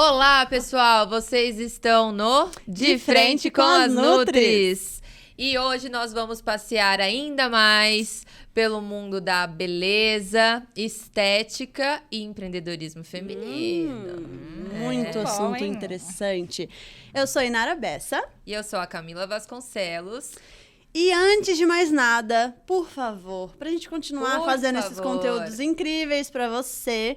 Olá, pessoal! Vocês estão no De Frente com as Nutris. E hoje nós vamos passear ainda mais pelo mundo da beleza, estética e empreendedorismo feminino. Muito assunto interessante. Eu sou Inara Bessa. E eu sou a Camila Vasconcelos. E antes de mais nada, por favor, pra gente continuar fazendo esses conteúdos incríveis pra você,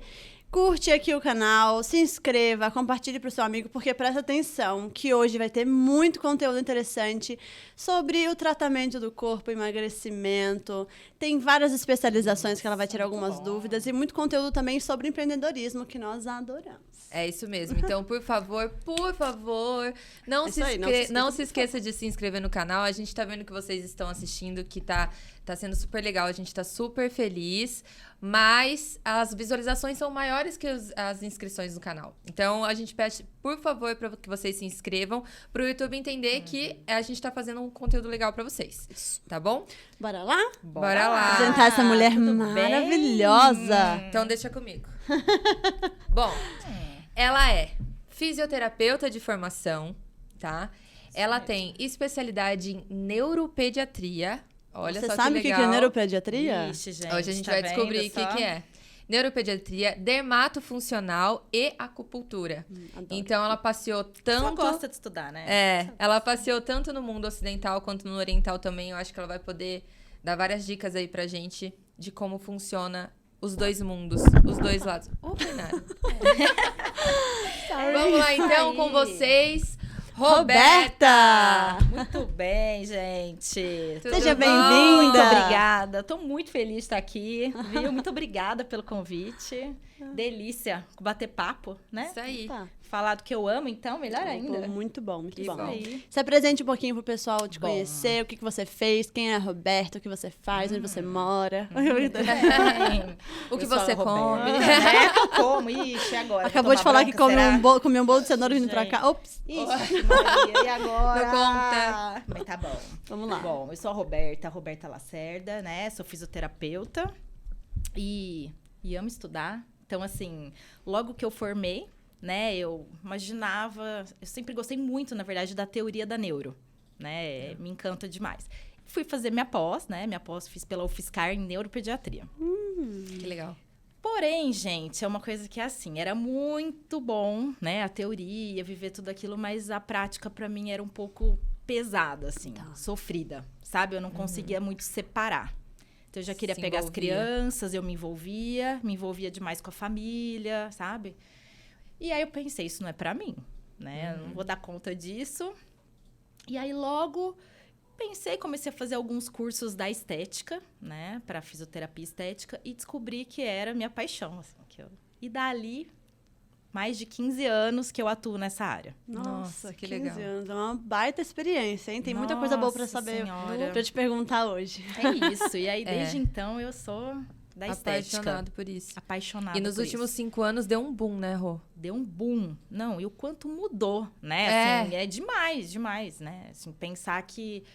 curte aqui o canal, se inscreva, compartilhe pro seu amigo, porque presta atenção que hoje vai ter muito conteúdo interessante sobre o tratamento do corpo, emagrecimento. Tem várias especializações que ela vai tirar algumas dúvidas e muito conteúdo também sobre empreendedorismo, que nós adoramos. É isso mesmo. Então, por favor, não se esqueça de se inscrever no canal. A gente tá vendo que vocês estão assistindo, que tá sendo super legal. A gente tá super feliz. Mas as visualizações são maiores que as inscrições no canal. Então, a gente pede, por favor, para que vocês se inscrevam, para o YouTube entender que a gente tá fazendo um conteúdo legal para vocês. Tá bom? Bora lá? Bora lá. Apresentar essa mulher maravilhosa. Então, deixa comigo. Bom, ela é fisioterapeuta de formação, tá? Ela tem especialidade em neuropediatria. Olha Você só sabe o que é neuropediatria? Ixi, gente, hoje a gente vai descobrir o que é. Neuropediatria, dermatofuncional e acupuntura. Então, ela passeou tanto... Só gosta de estudar, né? Ela passeou tanto no mundo ocidental quanto no oriental também. Eu acho que ela vai poder dar várias dicas aí pra gente de como funciona os dois mundos, os dois lados. Ô, Fernanda. Vamos lá, então, com vocês... Roberta! Muito bem, gente. Seja bem-vinda. Muito obrigada. Tô muito feliz de estar aqui, viu? Muito obrigada pelo convite. Delícia bater papo, né? Isso aí. Tá. Falar do que eu amo, então, melhor ainda. Muito bom, muito bom. Aí. Se apresente um pouquinho pro pessoal te conhecer, o que você fez, quem é a Roberta, o que você faz, onde você mora. O que você come. É, que eu como. Ixi, agora? Acabou de falar que comeu um bolo de cenoura vindo pra cá. Ops! Ixi, Maria, e agora? Não conta. Mas tá bom. Vamos lá. Bom, eu sou a Roberta Lacerda, né? Sou fisioterapeuta e amo estudar. Então, assim, logo que eu formei, né, eu sempre gostei muito, na verdade, da teoria da neuro, né, me encanta demais. Fui fazer minha pós, né, fiz pela UFSCar em neuropediatria. Que legal. Porém, gente, é uma coisa que, assim, era muito bom, né, a teoria, viver tudo aquilo, mas a prática, pra mim, era um pouco pesada, assim, sofrida, sabe? Eu não conseguia muito separar. Então, eu já queria pegar as crianças, eu me envolvia demais com a família, sabe? E aí, eu pensei, isso não é pra mim, né? Eu não vou dar conta disso. E aí, logo, comecei a fazer alguns cursos da estética, né? Pra fisioterapia estética. E descobri que era minha paixão, assim. E dali, mais de 15 anos que eu atuo nessa área. Nossa, que 15 legal. anos. É uma baita experiência, hein? Tem muita coisa boa pra saber, pra eu te perguntar hoje. É isso. E aí, desde então, eu sou da estética. Apaixonado por isso. Apaixonada E nos últimos 5 anos deu um boom, né, Rô? Deu um boom. Não, e o quanto mudou, né? Assim, é demais, né? Assim, pensar que...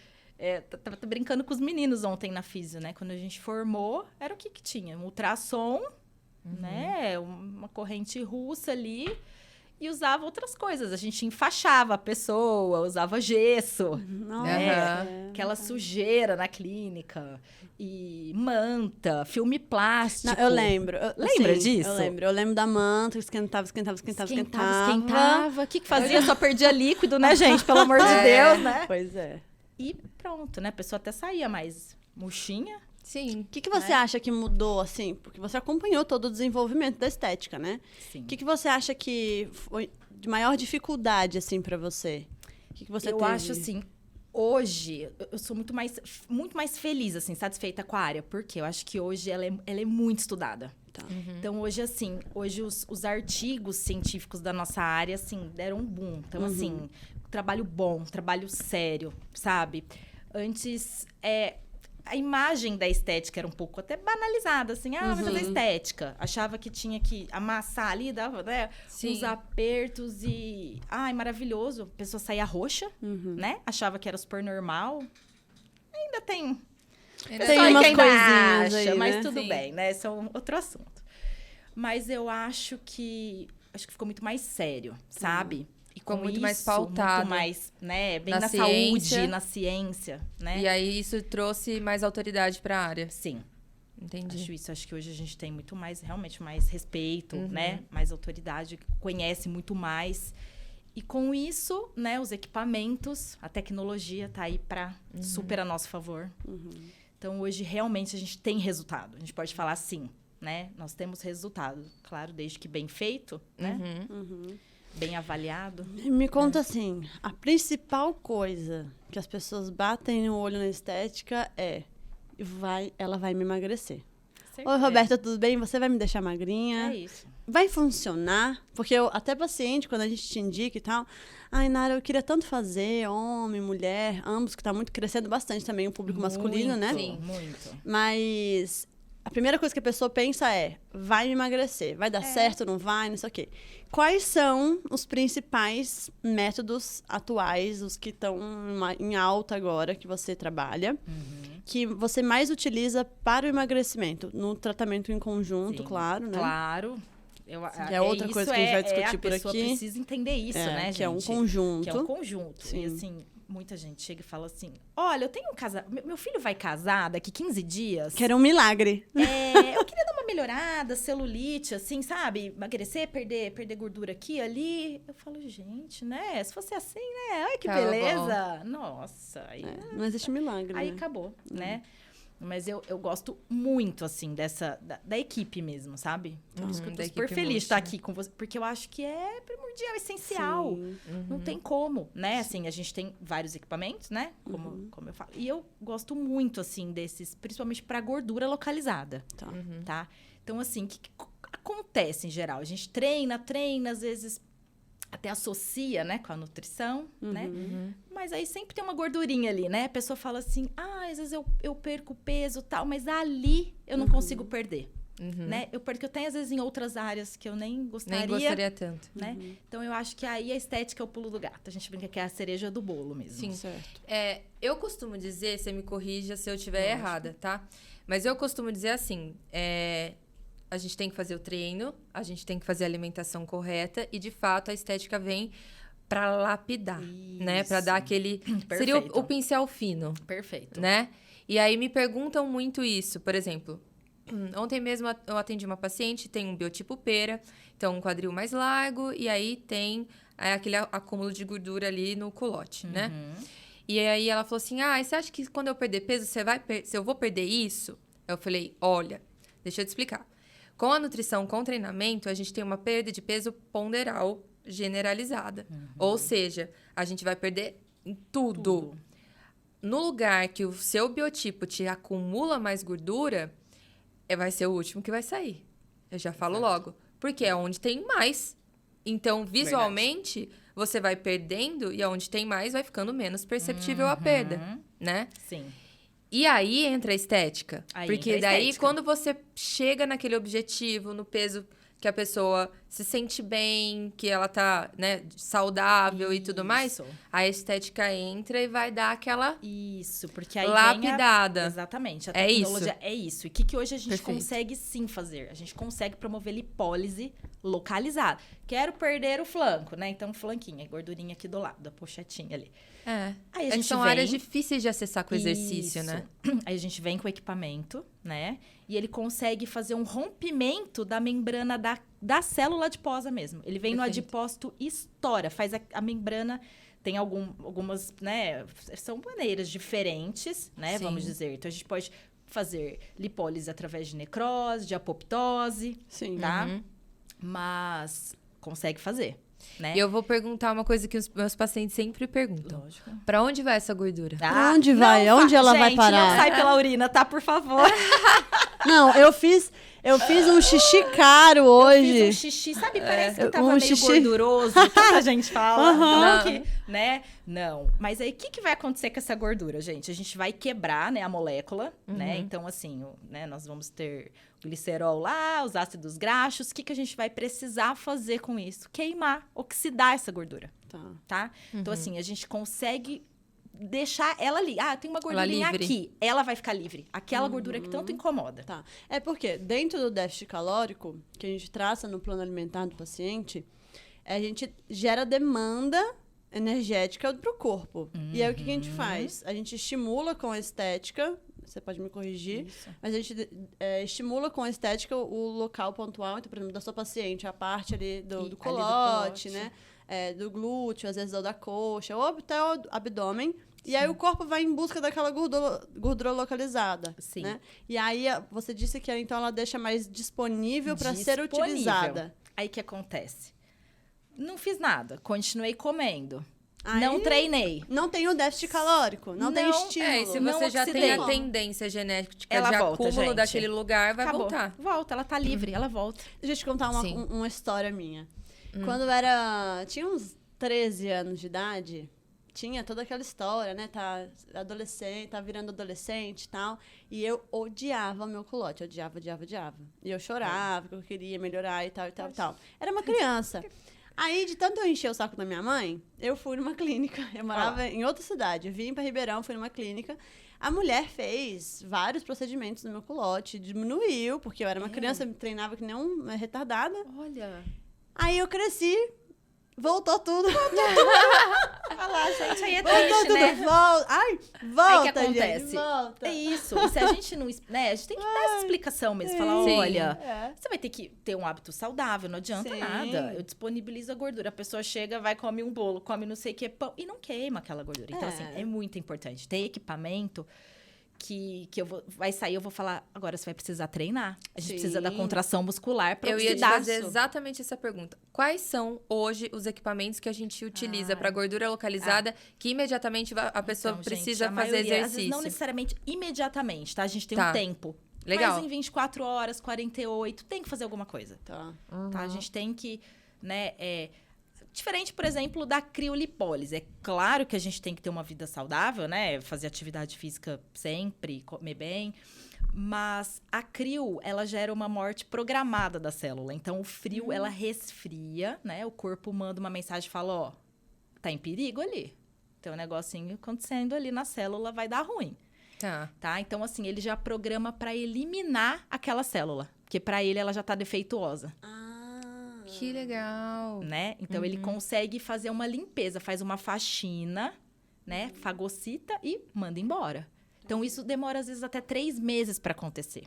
tava brincando com os meninos ontem na Físio, né? Quando a gente formou, era o que tinha? Um ultrassom, né? Uma corrente russa ali. E usava outras coisas. A gente enfaixava a pessoa, usava gesso. Né? Aquela sujeira na clínica. E manta, filme plástico. Não, eu lembro. Lembra disso? Eu lembro da manta, esquentava. O que fazia? Só perdia líquido, né, gente? Pelo amor de Deus, né? Pois é. E pronto, né? A pessoa até saía mais murchinha. Sim. O que você acha que mudou, assim? Porque você acompanhou todo o desenvolvimento da estética, né? Sim. O que você acha que foi de maior dificuldade, assim, pra você? O que você teve? Eu acho, assim, hoje, eu sou muito mais feliz, assim, satisfeita com a área. Porque eu acho que hoje ela é muito estudada. Tá. Então, hoje, assim, os artigos científicos da nossa área, assim, deram um boom. Então, assim, trabalho bom, trabalho sério, sabe? Antes, a imagem da estética era um pouco até banalizada, assim. Vai fazer estética. Achava que tinha que amassar ali, dava, né? Uns apertos e... maravilhoso. A pessoa saía roxa, né? Achava que era super normal. Ainda tem... Tem umas coisinhas aí, mas né? tudo bem, né? Esse é outro assunto. Mas eu acho que acho que ficou muito mais sério, sabe? E ficou muito isso, mais pautado. Muito mais, né? Bem na ciência, saúde, na ciência, né? E aí isso trouxe mais autoridade para a área. Sim. Entendi. Acho que hoje a gente tem muito mais, realmente mais respeito, né? Mais autoridade, conhece muito mais. E com isso, né, os equipamentos, a tecnologia tá aí para super a nosso favor. Então, hoje, realmente, a gente tem resultado. A gente pode falar assim, né? Nós temos resultado. Claro, desde que bem feito, né? Bem avaliado. Me conta assim, a principal coisa que as pessoas batem no olho na estética é... ela vai me emagrecer. Certeza. Oi, Roberta, tudo bem? Você vai me deixar magrinha? É isso. Vai funcionar? Porque até paciente, quando a gente te indica e tal... Ai, Nara, eu queria tanto fazer, homem, mulher, ambos, que tá muito crescendo bastante também o público masculino, né? Sim, muito. Mas a primeira coisa que a pessoa pensa é, vai me emagrecer, vai dar certo, não vai, não sei o quê. Quais são os principais métodos atuais, os que estão em alta agora, que você trabalha, que você mais utiliza para o emagrecimento? No tratamento em conjunto, claro, né? Claro. É outra coisa que a gente vai discutir por aqui. A pessoa precisa entender isso, né, gente? Que é um conjunto. Que é um conjunto. Sim. E, assim, muita gente chega e fala assim, olha, eu tenho um casamento... Meu filho vai casar daqui 15 dias. Que era um milagre. Eu queria dar uma melhorada, celulite, assim, sabe? Emagrecer, perder gordura aqui, ali. Eu falo, gente, né? Se fosse assim, né? Ai, que beleza. Nossa. Aí, não existe milagre, aí né? acabou, né? Mas eu gosto muito, assim, da equipe mesmo, sabe? Por isso que eu tô super feliz de estar aqui com você. Porque eu acho que é primordial, essencial. Não tem como, né? Assim, a gente tem vários equipamentos, né? Como eu falo. E eu gosto muito, assim, desses, principalmente para gordura localizada. Tá? Então, assim, o que acontece em geral? A gente treina, às vezes... até associa, né, com a nutrição, né? Mas aí sempre tem uma gordurinha ali, né? A pessoa fala assim, às vezes eu perco peso e tal, mas ali eu não consigo perder, né? Porque eu tenho, às vezes, em outras áreas que eu nem gostaria. Nem gostaria tanto. Né? Então, eu acho que aí a estética é o pulo do gato. A gente brinca que é a cereja do bolo mesmo. Sim. Certo. Eu costumo dizer, você me corrija se eu estiver errada, tá? Mas eu costumo dizer assim, a gente tem que fazer o treino, a gente tem que fazer a alimentação correta e, de fato, a estética vem para lapidar, né? Para dar aquele... Seria o pincel fino. Perfeito. Né? E aí me perguntam muito isso. Por exemplo, ontem mesmo eu atendi uma paciente, tem um biotipo pera, então um quadril mais largo e aí tem aquele acúmulo de gordura ali no culote, né? E aí ela falou assim, você acha que quando eu perder peso, se eu vou perder isso? Eu falei, olha, deixa eu te explicar. Com a nutrição, com o treinamento, a gente tem uma perda de peso ponderal generalizada. Ou seja, a gente vai perder em tudo. No lugar que o seu biotipo te acumula mais gordura, vai ser o último que vai sair. Eu já falo logo. Porque é onde tem mais. Então, visualmente, você vai perdendo e onde tem mais vai ficando menos perceptível a perda, né? Sim. E aí entra a estética. Porque entra a daí, estética. quando você chega naquele objetivo, no peso que a pessoa se sente bem, que ela tá, né, saudável e tudo mais, a estética entra e vai dar aquela porque aí lapidada. Exatamente. A tecnologia é isso. E o que hoje a gente Perfeito. consegue sim fazer? A gente consegue promover lipólise localizada. Quero perder o flanco, né? Então, flanquinho, a gordurinha aqui do lado, da pochetinha ali. Aí a gente são áreas difíceis de acessar com o exercício, né? Aí a gente vem com o equipamento, né? E ele consegue fazer um rompimento da membrana da célula adiposa mesmo. Ele vem no adipócito e estoura, faz a membrana... Tem algumas, né? São maneiras diferentes, né? Sim. Vamos dizer. Então, a gente pode fazer lipólise através de necrose, de apoptose, tá? Mas consegue fazer. Né? E eu vou perguntar uma coisa que os meus pacientes sempre perguntam. Lógico. Pra onde vai essa gordura? Pra onde vai? Onde ela vai parar? Não sai pela urina, tá? Por favor. Não, eu fiz um xixi caro hoje. Eu fiz um xixi, sabe? Parece que tava meio xixi gorduroso. Tanta gente fala. Não. Né? Não. Mas aí, o que vai acontecer com essa gordura, gente? A gente vai quebrar, né, a molécula, né? Então, assim, né, nós vamos ter o glicerol lá, os ácidos graxos. O que a gente vai precisar fazer com isso? Queimar, oxidar essa gordura, tá? Então, assim, a gente consegue deixar ela ali. Ah, tem uma gordurinha aqui. Ela vai ficar livre. Aquela gordura que tanto incomoda. Tá. É porque dentro do déficit calórico, que a gente traça no plano alimentar do paciente, a gente gera demanda energética pro corpo. E aí o que a gente faz? A gente estimula com a estética, você pode me corrigir, mas a gente estimula com a estética o local pontual, então, por exemplo, da sua paciente, a parte ali do colote, né? Do glúteo, às vezes ou da coxa, ou até o abdômen. E aí o corpo vai em busca daquela gordura localizada. Sim. Né? E aí você disse que então ela deixa mais disponível para ser utilizada. Aí o que acontece? Não fiz nada, continuei comendo. Aí, não treinei. Não tem o déficit calórico, não tem estímulo. E se você já tem a tendência genética ela de volta, acúmulo daquele lugar, vai voltar. Volta, ela tá livre, ela volta. Deixa eu te contar uma história minha. Quando tinha uns 13 anos de idade, tinha toda aquela história, né? Tá virando adolescente e tal. E eu odiava meu culote. Odiava. E eu chorava, porque eu queria melhorar e tal. Era uma criança. Aí, de tanto eu encher o saco da minha mãe, eu fui numa clínica. Eu morava em outra cidade. Eu vim pra Ribeirão, fui numa clínica. A mulher fez vários procedimentos no meu culote. Diminuiu, porque eu era uma criança, eu treinava que nem uma retardada. Olha. Aí eu cresci. Voltou tudo. Olha lá, gente, aí é triste, né? Volta. Ai, volta, aí que acontece? Gente, volta. É isso. E se a gente não... Né, a gente tem que dar essa explicação mesmo. Falar, olha, você vai ter que ter um hábito saudável, não adianta nada. Eu disponibilizo a gordura. A pessoa chega, vai, come um bolo, come não sei o que, pão, e não queima aquela gordura. Então, assim, é muito importante. Ter equipamento que vai sair, eu vou falar, agora você vai precisar treinar. A gente precisa da contração muscular para oxidaço. Eu ia te fazer exatamente essa pergunta. Quais são, hoje, os equipamentos que a gente utiliza para gordura localizada que imediatamente a pessoa precisa fazer exercício? Às vezes não necessariamente imediatamente, tá? A gente tem um tempo. Legal. Mas em 24 horas, 48, tem que fazer alguma coisa. Tá? A gente tem que, né... Diferente, por exemplo, da criolipólise. É claro que a gente tem que ter uma vida saudável, né? Fazer atividade física sempre, comer bem. Mas a crio, ela gera uma morte programada da célula. Então, o frio, ela resfria, né? O corpo manda uma mensagem e fala, ó, tá em perigo ali. Tem um negocinho acontecendo ali na célula, vai dar ruim. Tá? Então, assim, ele já programa para eliminar aquela célula. Porque para ele, ela já tá defeituosa. Que legal. Né? Então, ele consegue fazer uma limpeza, faz uma faxina, né? Fagocita e manda embora. Então, isso demora, às vezes, até 3 meses para acontecer.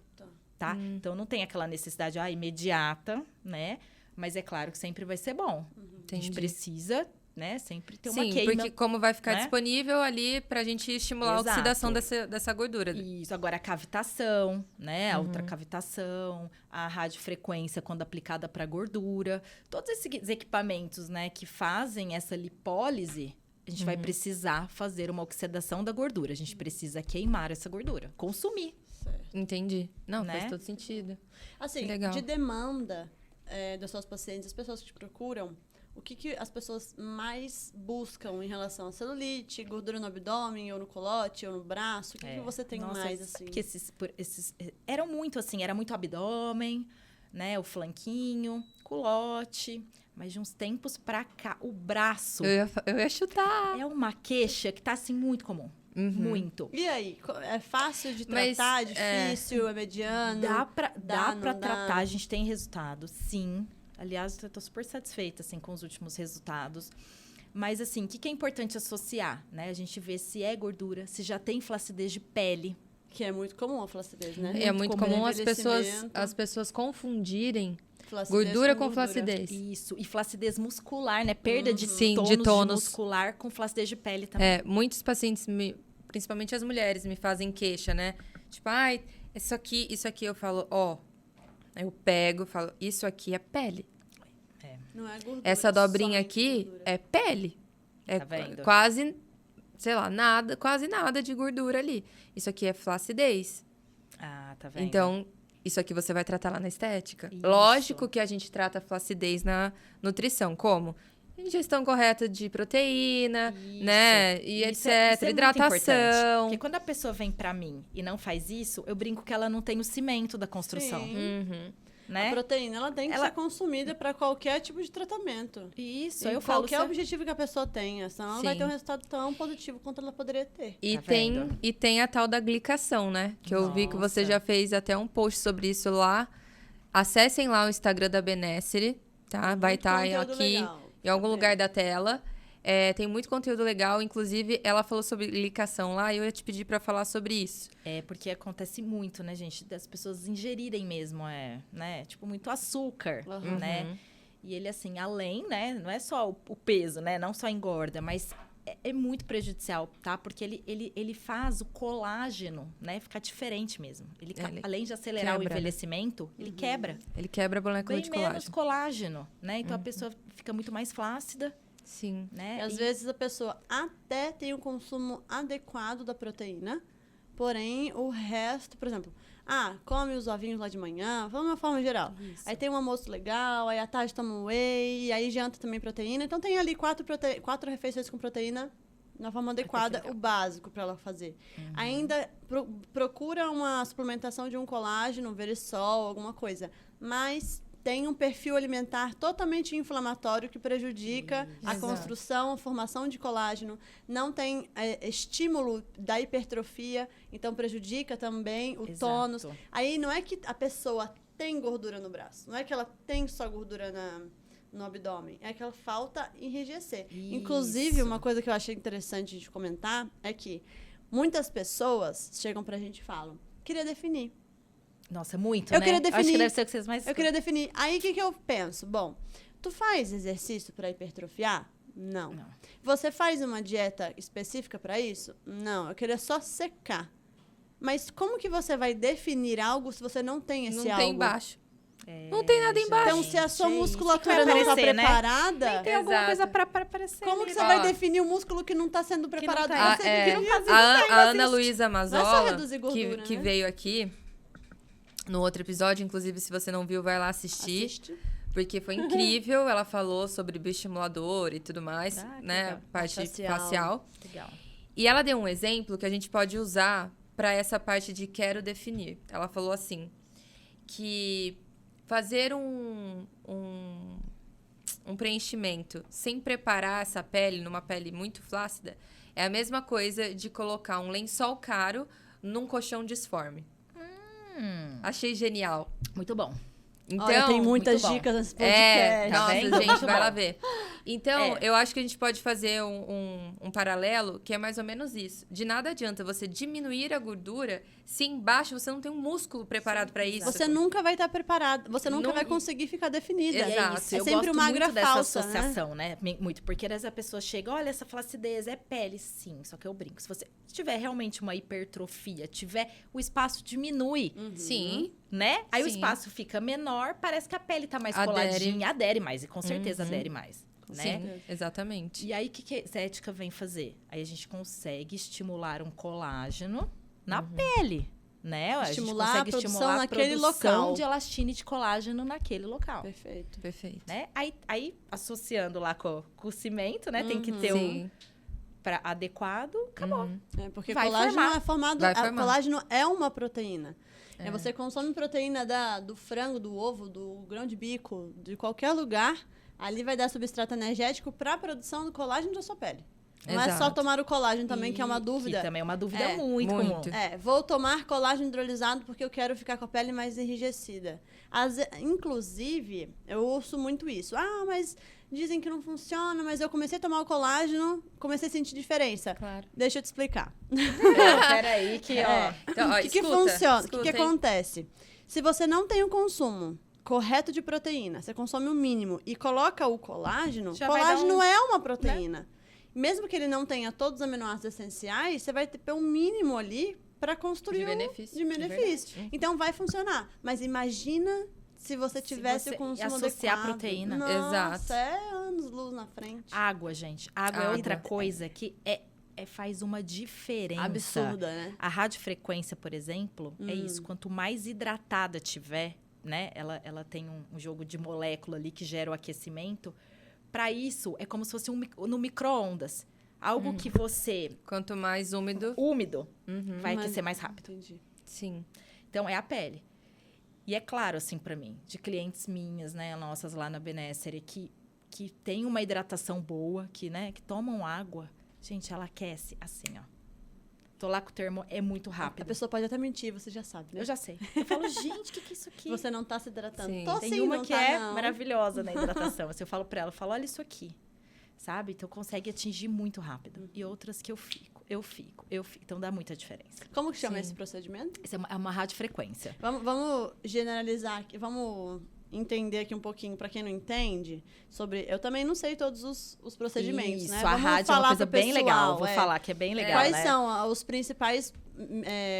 Tá? Então, não tem aquela necessidade imediata, né? Mas é claro que sempre vai ser bom. A gente precisa, né? Sempre ter uma queima. Porque como vai ficar disponível ali pra gente estimular a oxidação dessa gordura. Isso. Agora, a cavitação, né? A ultracavitação, a radiofrequência quando aplicada para gordura. Todos esses equipamentos, né? Que fazem essa lipólise, a gente vai precisar fazer uma oxidação da gordura. A gente precisa queimar essa gordura. Consumir. Certo. Entendi. Não, faz todo sentido. Assim, de demanda das suas pacientes, as pessoas que te procuram, o que as pessoas mais buscam em relação a celulite, gordura no abdômen, ou no colote, ou no braço? O que você tem mais, assim? Porque esses eram muito, assim, era muito abdômen, né? O flanquinho, culote. Mas de uns tempos pra cá, o braço... Eu ia chutar. É uma queixa que tá, assim, muito comum. Muito. E aí? É fácil de tratar? Difícil? É mediano? Dá pra tratar. A gente tem resultado, sim. Aliás, eu tô super satisfeita, assim, com os últimos resultados. Mas, assim, o que é importante associar, né? A gente vê se é gordura, se já tem flacidez de pele. Que é muito comum a flacidez, né? É muito comum as pessoas confundirem gordura com flacidez. Isso. E flacidez muscular, né? Perda de tônus muscular com flacidez de pele também. Muitos pacientes, principalmente as mulheres, me fazem queixa, né? Tipo, isso aqui eu falo, eu pego e falo, isso aqui é pele. Não é gordura. Essa dobrinha aqui é pele. Tá vendo? Quase, sei lá, quase nada de gordura ali. Isso aqui é flacidez. Tá vendo? Então, isso aqui você vai tratar lá na estética. Isso. Lógico que a gente trata a flacidez na nutrição. Como? Ingestão correta de proteína, né? E isso etc. É hidratação. Porque quando a pessoa vem pra mim e não faz isso, eu brinco que ela não tem o cimento da construção. né? A proteína, ela tem que ser consumida para qualquer tipo de tratamento. Isso, e eu falo... Qualquer objetivo que a pessoa tenha, senão ela vai ter um resultado tão positivo quanto ela poderia ter. E tem a tal da glicação, né? Que eu vi que você já fez até um post sobre isso lá. Acessem lá o Instagram da Benessere, tá? Vai estar aqui em algum lugar da tela. Tem muito conteúdo legal. Inclusive, ela falou sobre glicação lá e eu ia te pedir para falar sobre isso. Porque acontece muito, né, gente? Das pessoas ingerirem mesmo, né? Tipo, muito açúcar, né? E ele, assim, além, né? Não é só o peso, né? Não só engorda, mas... É muito prejudicial, tá? Porque ele faz o colágeno, né? Ficar diferente mesmo. Ele além de acelerar o envelhecimento, ele quebra. Ele quebra a molécula de colágeno. Menos colágeno, né? Então, a pessoa fica muito mais flácida. Sim. Né? E às vezes a pessoa até tem um consumo adequado da proteína, porém o resto, por exemplo... come os ovinhos lá de manhã, vamos de uma forma geral. Isso. Aí tem um almoço legal, aí à tarde toma um whey, e aí janta também proteína. Então tem ali 4 refeições com proteína na forma adequada, o básico para ela fazer. Ainda procura uma suplementação de um colágeno, um verisol, alguma coisa. Mas tem um perfil alimentar totalmente inflamatório que prejudica a construção, a formação de colágeno. Não tem estímulo da hipertrofia, então prejudica também o tônus. Aí não é que a pessoa tem gordura no braço, não é que ela tem só gordura no abdômen, é que ela falta enrijecer. Isso. Inclusive, uma coisa que eu achei interessante de comentar é que muitas pessoas chegam pra gente e falam, queria definir. Nossa, muito, eu né? queria definir. Acho que deve ser o que vocês mais... Eu queria definir. Aí, o que eu penso? Bom, tu faz exercício para hipertrofiar? Não. Você faz uma dieta específica para isso? Não. Eu queria só secar. Mas como que você vai definir algo se você não tem esse algo? Não tem embaixo. Não tem nada embaixo. Então, se a sua musculatura não está preparada... Nem tem alguma coisa para aparecer. Como que você vai definir o músculo que não está sendo preparado? A Ana Luísa Mazola, gordura, que veio aqui... No outro episódio, inclusive, se você não viu, vai lá assistir. Porque foi incrível. Ela falou sobre bioestimulador e tudo mais, né? Legal. Parte facial. Legal. E ela deu um exemplo que a gente pode usar para essa parte de quero definir. Ela falou assim, que fazer um preenchimento sem preparar essa pele, numa pele muito flácida, é a mesma coisa de colocar um lençol caro num colchão disforme. Achei genial. Muito bom. Então, olha, tem muitas dicas nesse podcast. Nossa, gente, vai lá ver. Então, eu acho que a gente pode fazer um paralelo que é mais ou menos isso. De nada adianta você diminuir a gordura se embaixo você não tem um músculo preparado para isso. Você nunca vai estar preparado. Você nunca vai conseguir ficar definida. Exato. É sempre uma magra falsa, dessa associação, né? Muito. Porque essa pessoa chega, olha, essa flacidez é pele. Sim, só que eu brinco. Se você tiver realmente uma hipertrofia, o espaço diminui. Sim. Né? Aí o espaço fica menor, parece que a pele tá mais coladinha. Adere mais, e com certeza adere mais. Né? Sim, exatamente. E aí, o que a estética vem fazer? Aí a gente consegue estimular um colágeno na pele, né? A gente consegue estimular a produção de elastina e de colágeno naquele local. Perfeito. Né? Aí associando lá com o cimento, né? Tem que ter adequado, acabou. Porque colágeno é formado... Colágeno é uma proteína. Você consome proteína do frango, do ovo, do grão de bico, de qualquer lugar, ali vai dar substrato energético para a produção do colágeno da sua pele. Não é só tomar o colágeno também, que é uma dúvida. Que também é uma dúvida muito comum. Vou tomar colágeno hidrolisado porque eu quero ficar com a pele mais enrijecida. Inclusive, eu ouço muito isso. Mas dizem que não funciona, mas eu comecei a tomar o colágeno, comecei a sentir diferença. Claro. Deixa eu te explicar. Peraí, que Então, o que funciona? O que acontece? Se você não tem o consumo correto de proteína, você consome o mínimo e coloca o colágeno, colágeno é uma proteína. Né? Mesmo que ele não tenha todos os aminoácidos essenciais, você vai ter um mínimo ali para construir de benefício. Então, vai funcionar. Mas imagina se você tivesse o consumo associar adequado. Proteína. Nossa, é anos-luz na frente. Água, gente. Água é outra coisa que faz uma diferença. Absurda, né? A radiofrequência, por exemplo, é isso. Quanto mais hidratada tiver, né? Ela tem um jogo de molécula ali que gera o aquecimento. Para isso, é como se fosse no micro-ondas. Algo que você... Quanto mais úmido... vai aquecer mais rápido. Entendi. Sim. Então, é a pele. E é claro, assim, para mim, de clientes minhas, né, nossas lá na Benessere, que tem uma hidratação boa, que tomam água. Gente, ela aquece assim, ó. Tô lá com o termo, é muito rápido. A pessoa pode até mentir, você já sabe, né? Eu já sei. Eu falo, gente, o que é isso aqui? Você não tá se hidratando. Sim. Tô Tem sim, uma não que tá, é não. maravilhosa na hidratação. Assim, eu falo pra ela, olha isso aqui. Sabe? Então, consegue atingir muito rápido. E outras que eu fico. Então, dá muita diferença. Como que chama Sim. esse procedimento? Isso é uma radiofrequência. Vamos generalizar aqui, vamos entender aqui um pouquinho, para quem não entende, sobre... Eu também não sei todos os procedimentos, Isso, né? a vamos rádio falar é uma coisa pro bem pessoal, legal. Vou falar que é bem legal, Quais né? são os principais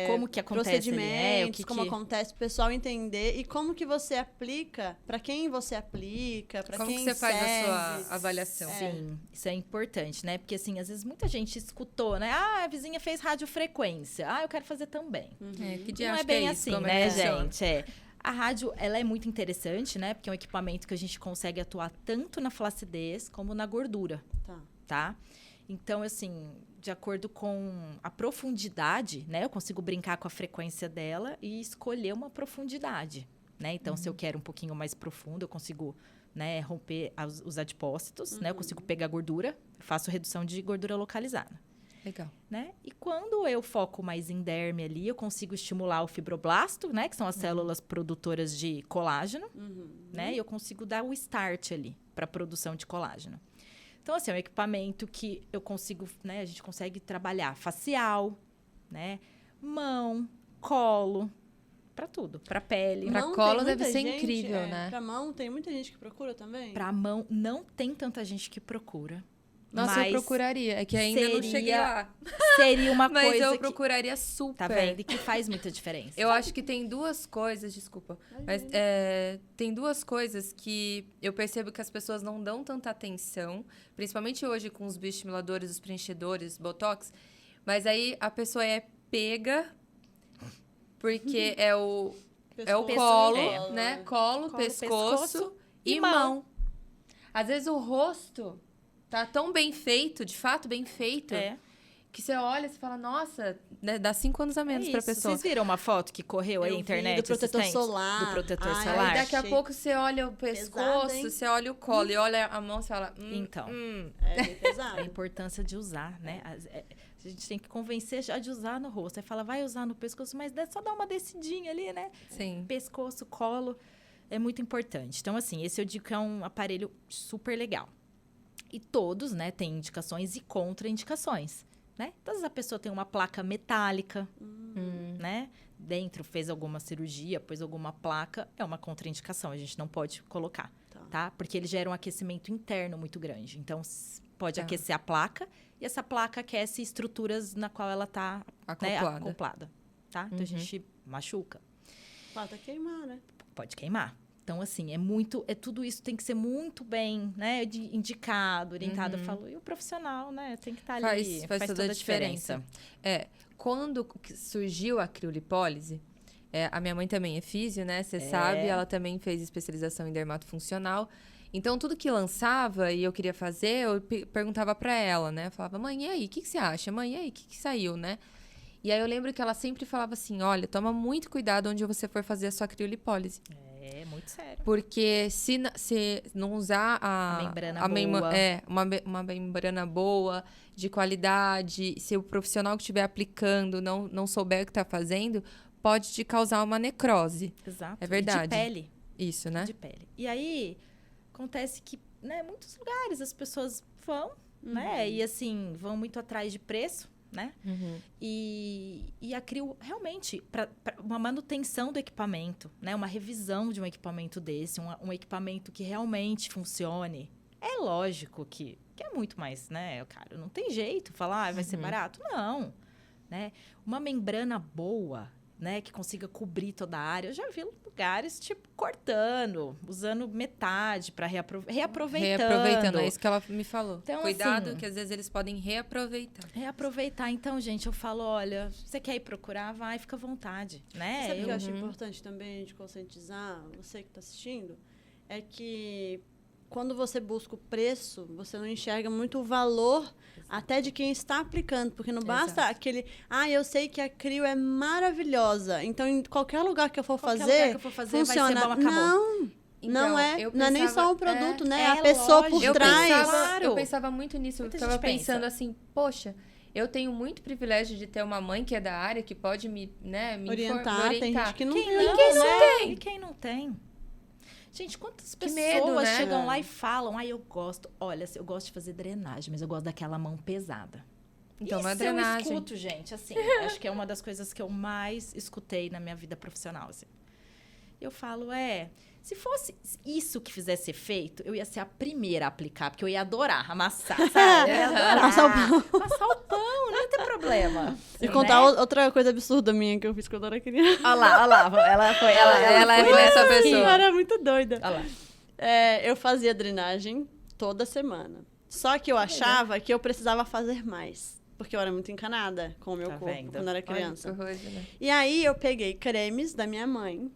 como que acontece procedimentos, ali, como acontece, o pessoal entender e como que você aplica, para quem você aplica, para quem Como que você faz serve. a sua avaliação? Sim, isso é importante, né? Porque, assim, às vezes muita gente escutou, né? Ah, a vizinha fez radiofrequência. Ah, eu quero fazer também. Que Não dia é acho bem que é isso, assim, como né, funciona? gente? A rádio, ela é muito interessante, né? Porque é um equipamento que a gente consegue atuar tanto na flacidez como na gordura, tá? Então, assim, de acordo com a profundidade, né? Eu consigo brincar com a frequência dela e escolher uma profundidade, né? Então, se eu quero um pouquinho mais profundo, eu consigo, né, romper os adipócitos, né? Eu consigo pegar gordura, faço redução de gordura localizada. Legal. Né? E quando eu foco mais em derme ali, eu consigo estimular o fibroblasto, né? Que são as células produtoras de colágeno, né? E eu consigo dar o start ali para a produção de colágeno. Então, assim, é um equipamento que eu consigo, né? A gente consegue trabalhar facial, né? Mão, colo, para tudo, para pele. Pra Mão, colo tem deve muita ser gente, incrível, né? Pra mão, tem muita gente que procura também? Para mão, não tem tanta gente que procura. Nossa, mas eu procuraria. É que ainda não cheguei lá. Seria uma Mas coisa eu que... procuraria super. Tá vendo? E que faz muita diferença. Eu acho que tem duas coisas, desculpa, mas tem duas coisas que eu percebo que as pessoas não dão tanta atenção, principalmente hoje com os bioestimuladores, os preenchedores, botox, mas aí a pessoa é pega porque é o colo, né? Colo, pescoço e mão. Às vezes o rosto tá tão bem feito, de fato bem feito, que você olha e fala, nossa, né, dá 5 anos a menos pra pessoa. Vocês viram uma foto que correu aí na internet? Do protetor solar. Do protetor Ai, solar. Aí daqui a Achei pouco você olha o pescoço, pesado, hein? você olha o colo e olha a mão, você fala... Então. É bem pesado. A importância de usar, né? A gente tem que convencer já de usar no rosto. Aí fala, vai usar no pescoço, mas só dá uma descidinha ali, né? Sim. Pescoço, colo, é muito importante. Então, assim, esse eu digo que é um aparelho super legal. E todos, né, têm indicações e contraindicações, né? Então, às vezes a pessoa tem uma placa metálica, né? Dentro fez alguma cirurgia, pôs alguma placa, é uma contraindicação, a gente não pode colocar, tá? Porque ele gera um aquecimento interno muito grande. Então, pode aquecer a placa e essa placa aquece estruturas na qual ela tá acoplada, tá? Então, a gente machuca. Pode queimar, né? Pode queimar. Então, assim, tudo isso tem que ser muito bem, né, indicado, orientado. Eu falo, e o profissional, né, tem que estar ali, faz toda a diferença. Quando surgiu a criolipólise, a minha mãe também é físio, né, você sabe, ela também fez especialização em dermatofuncional. Então, tudo que lançava e eu queria fazer, eu perguntava pra ela, né, eu falava, mãe, e aí, o que você acha? Mãe, e aí, o que saiu, né? E aí eu lembro que ela sempre falava assim, olha, toma muito cuidado onde você for fazer a sua criolipólise. É muito sério. Porque se não usar a membrana boa. Uma membrana boa, de qualidade, se o profissional que estiver aplicando não souber o que está fazendo, pode te causar uma necrose. Exato. É verdade. De pele. Isso, né? De pele. E aí, acontece que, né, muitos lugares as pessoas vão, né, e assim, vão muito atrás de preço, né? E a Crio, realmente, para uma manutenção do equipamento, né? Uma revisão de um equipamento desse, um equipamento que realmente funcione. É lógico que é muito mais, né, cara? Não tem jeito falar, vai ser barato. Não, né? Uma membrana boa, né, que consiga cobrir toda a área. Eu já vi lugares, tipo, cortando, usando metade para reaproveitando. É isso que ela me falou. Então, Cuidado, assim, que às vezes eles podem reaproveitar. Reaproveitar. Então, gente, eu falo, olha, você quer ir procurar? Vai, fica à vontade, né? Sabe o que eu acho importante também de conscientizar você que está assistindo? É que quando você busca o preço, você não enxerga muito o valor até de quem está aplicando. Porque não basta aquele... eu sei que a Crio é maravilhosa. Então, em qualquer lugar que eu for fazer, funciona. Vai ser bom, acabou. Não é nem só um produto, né? A pessoa por trás. Eu pensava muito nisso. Eu tava pensando assim, poxa... Eu tenho muito privilégio de ter uma mãe que é da área, que pode me orientar. Tem gente que não tem. E quem não tem? Gente, quantas pessoas medo, né? chegam lá e falam, eu gosto de fazer drenagem, mas eu gosto daquela mão pesada. Então, isso uma drenagem. Eu escuto, gente, assim, acho que é uma das coisas que eu mais escutei na minha vida profissional, assim. Eu falo, se fosse isso que fizesse efeito, eu ia ser a primeira a aplicar, porque eu ia adorar amassar, sabe? Eu ia adorar. Passar o pão, não ia ter problema. E contar outra coisa absurda minha que eu fiz quando eu era criança. Olha lá. Ela foi essa pessoa. Eu era muito doida. Olha lá. Eu fazia drenagem toda semana. Só que eu achava que eu precisava fazer mais. Porque eu era muito encanada com o meu corpo quando eu era criança. E aí, eu peguei cremes da minha mãe.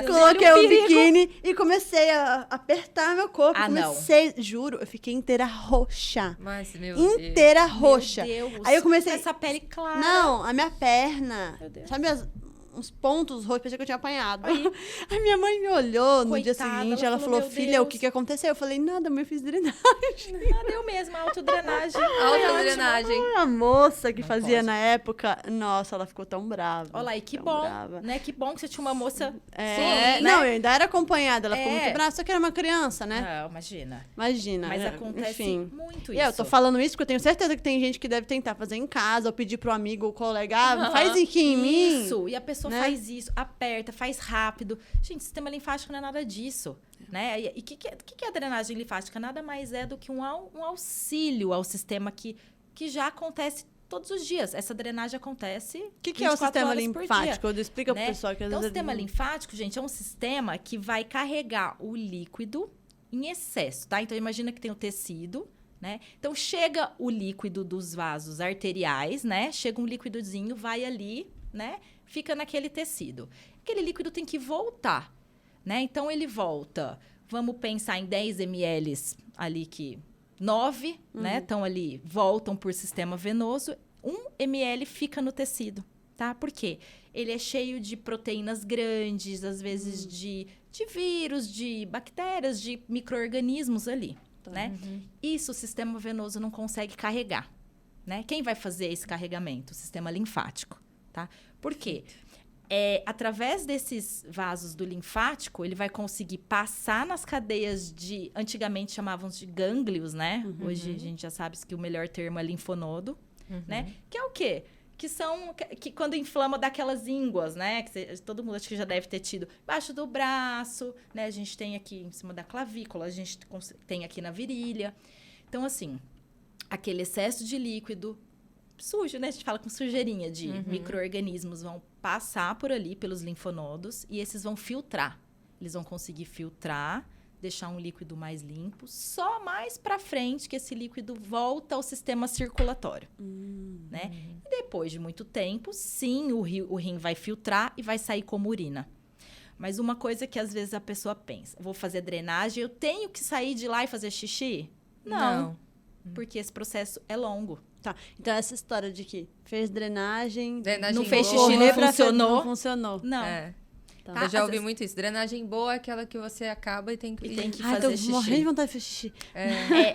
Coloquei o biquíni e comecei a apertar meu corpo. Juro, eu fiquei inteira roxa. Mas, meu inteira roxa. Meu Deus. Aí eu comecei... Essa pele clara. Não, a minha perna. Meu Deus. Sabe uns pontos rojos, pensei que eu tinha apanhado. Aí minha mãe me olhou no dia seguinte, ela falou, filha, o que aconteceu? Eu falei, nada, mãe, eu fiz drenagem. Nada, eu mesma, autodrenagem. Autodrenagem. A moça que fazia na época, nossa, ela ficou tão brava. Olha lá, e que bom, né? Que bom que você tinha uma moça... Não, eu ainda era acompanhada, ela ficou muito brava, só que era uma criança, né? Não, imagina. Mas acontece muito isso. E eu tô falando isso porque eu tenho certeza que tem gente que deve tentar fazer em casa, ou pedir pro amigo ou colega, faz aqui em mim. Isso, e a pessoa faz isso, aperta, faz rápido. Gente, sistema linfático não é nada disso, né? E o que é a drenagem linfática? Nada mais é do que um auxílio ao sistema que já acontece todos os dias. Essa drenagem acontece. O que é o sistema linfático? Explica pro pessoal que às vezes... Então, o sistema linfático, gente, é um sistema que vai carregar o líquido em excesso, tá? Então, imagina que tem o tecido, né? Então, chega o líquido dos vasos arteriais, né? Chega um líquidozinho, vai ali, né? Fica naquele tecido. Aquele líquido tem que voltar, né? Então, ele volta. Vamos pensar em 10 ml ali que 9, né? Estão ali, voltam por sistema venoso. 1 ml fica no tecido, tá? Por quê? Ele é cheio de proteínas grandes, às vezes de vírus, de bactérias, de micro-organismos ali, né? Isso o sistema venoso não consegue carregar, né? Quem vai fazer esse carregamento? O sistema linfático, tá? Por quê? Através desses vasos do linfático, ele vai conseguir passar nas cadeias de... Antigamente chamavam de gânglios, né? Hoje a gente já sabe que o melhor termo é linfonodo, né? Que é o quê? Que são... Que quando inflama daquelas ínguas, né? Que todo mundo acho que já deve ter tido. Embaixo do braço, né? A gente tem aqui em cima da clavícula, a gente tem aqui na virilha. Então, assim, aquele excesso de líquido... sujo, né? A gente fala com sujeirinha de micro-organismos vão passar por ali, pelos linfonodos, e esses vão filtrar. Eles vão conseguir filtrar, deixar um líquido mais limpo, só mais pra frente que esse líquido volta ao sistema circulatório, né? E depois de muito tempo, sim, o rim vai filtrar e vai sair como urina. Mas uma coisa que às vezes a pessoa pensa, vou fazer drenagem, eu tenho que sair de lá e fazer xixi? Não. Porque esse processo é longo. Tá, então essa história de que fez drenagem não fez xixi, não funcionou. Não funcionou. Não. Tá. Eu já ouvi muito isso. Drenagem boa é aquela que você acaba e tem que fazer xixi. Morrendo de vontade de fazer xixi.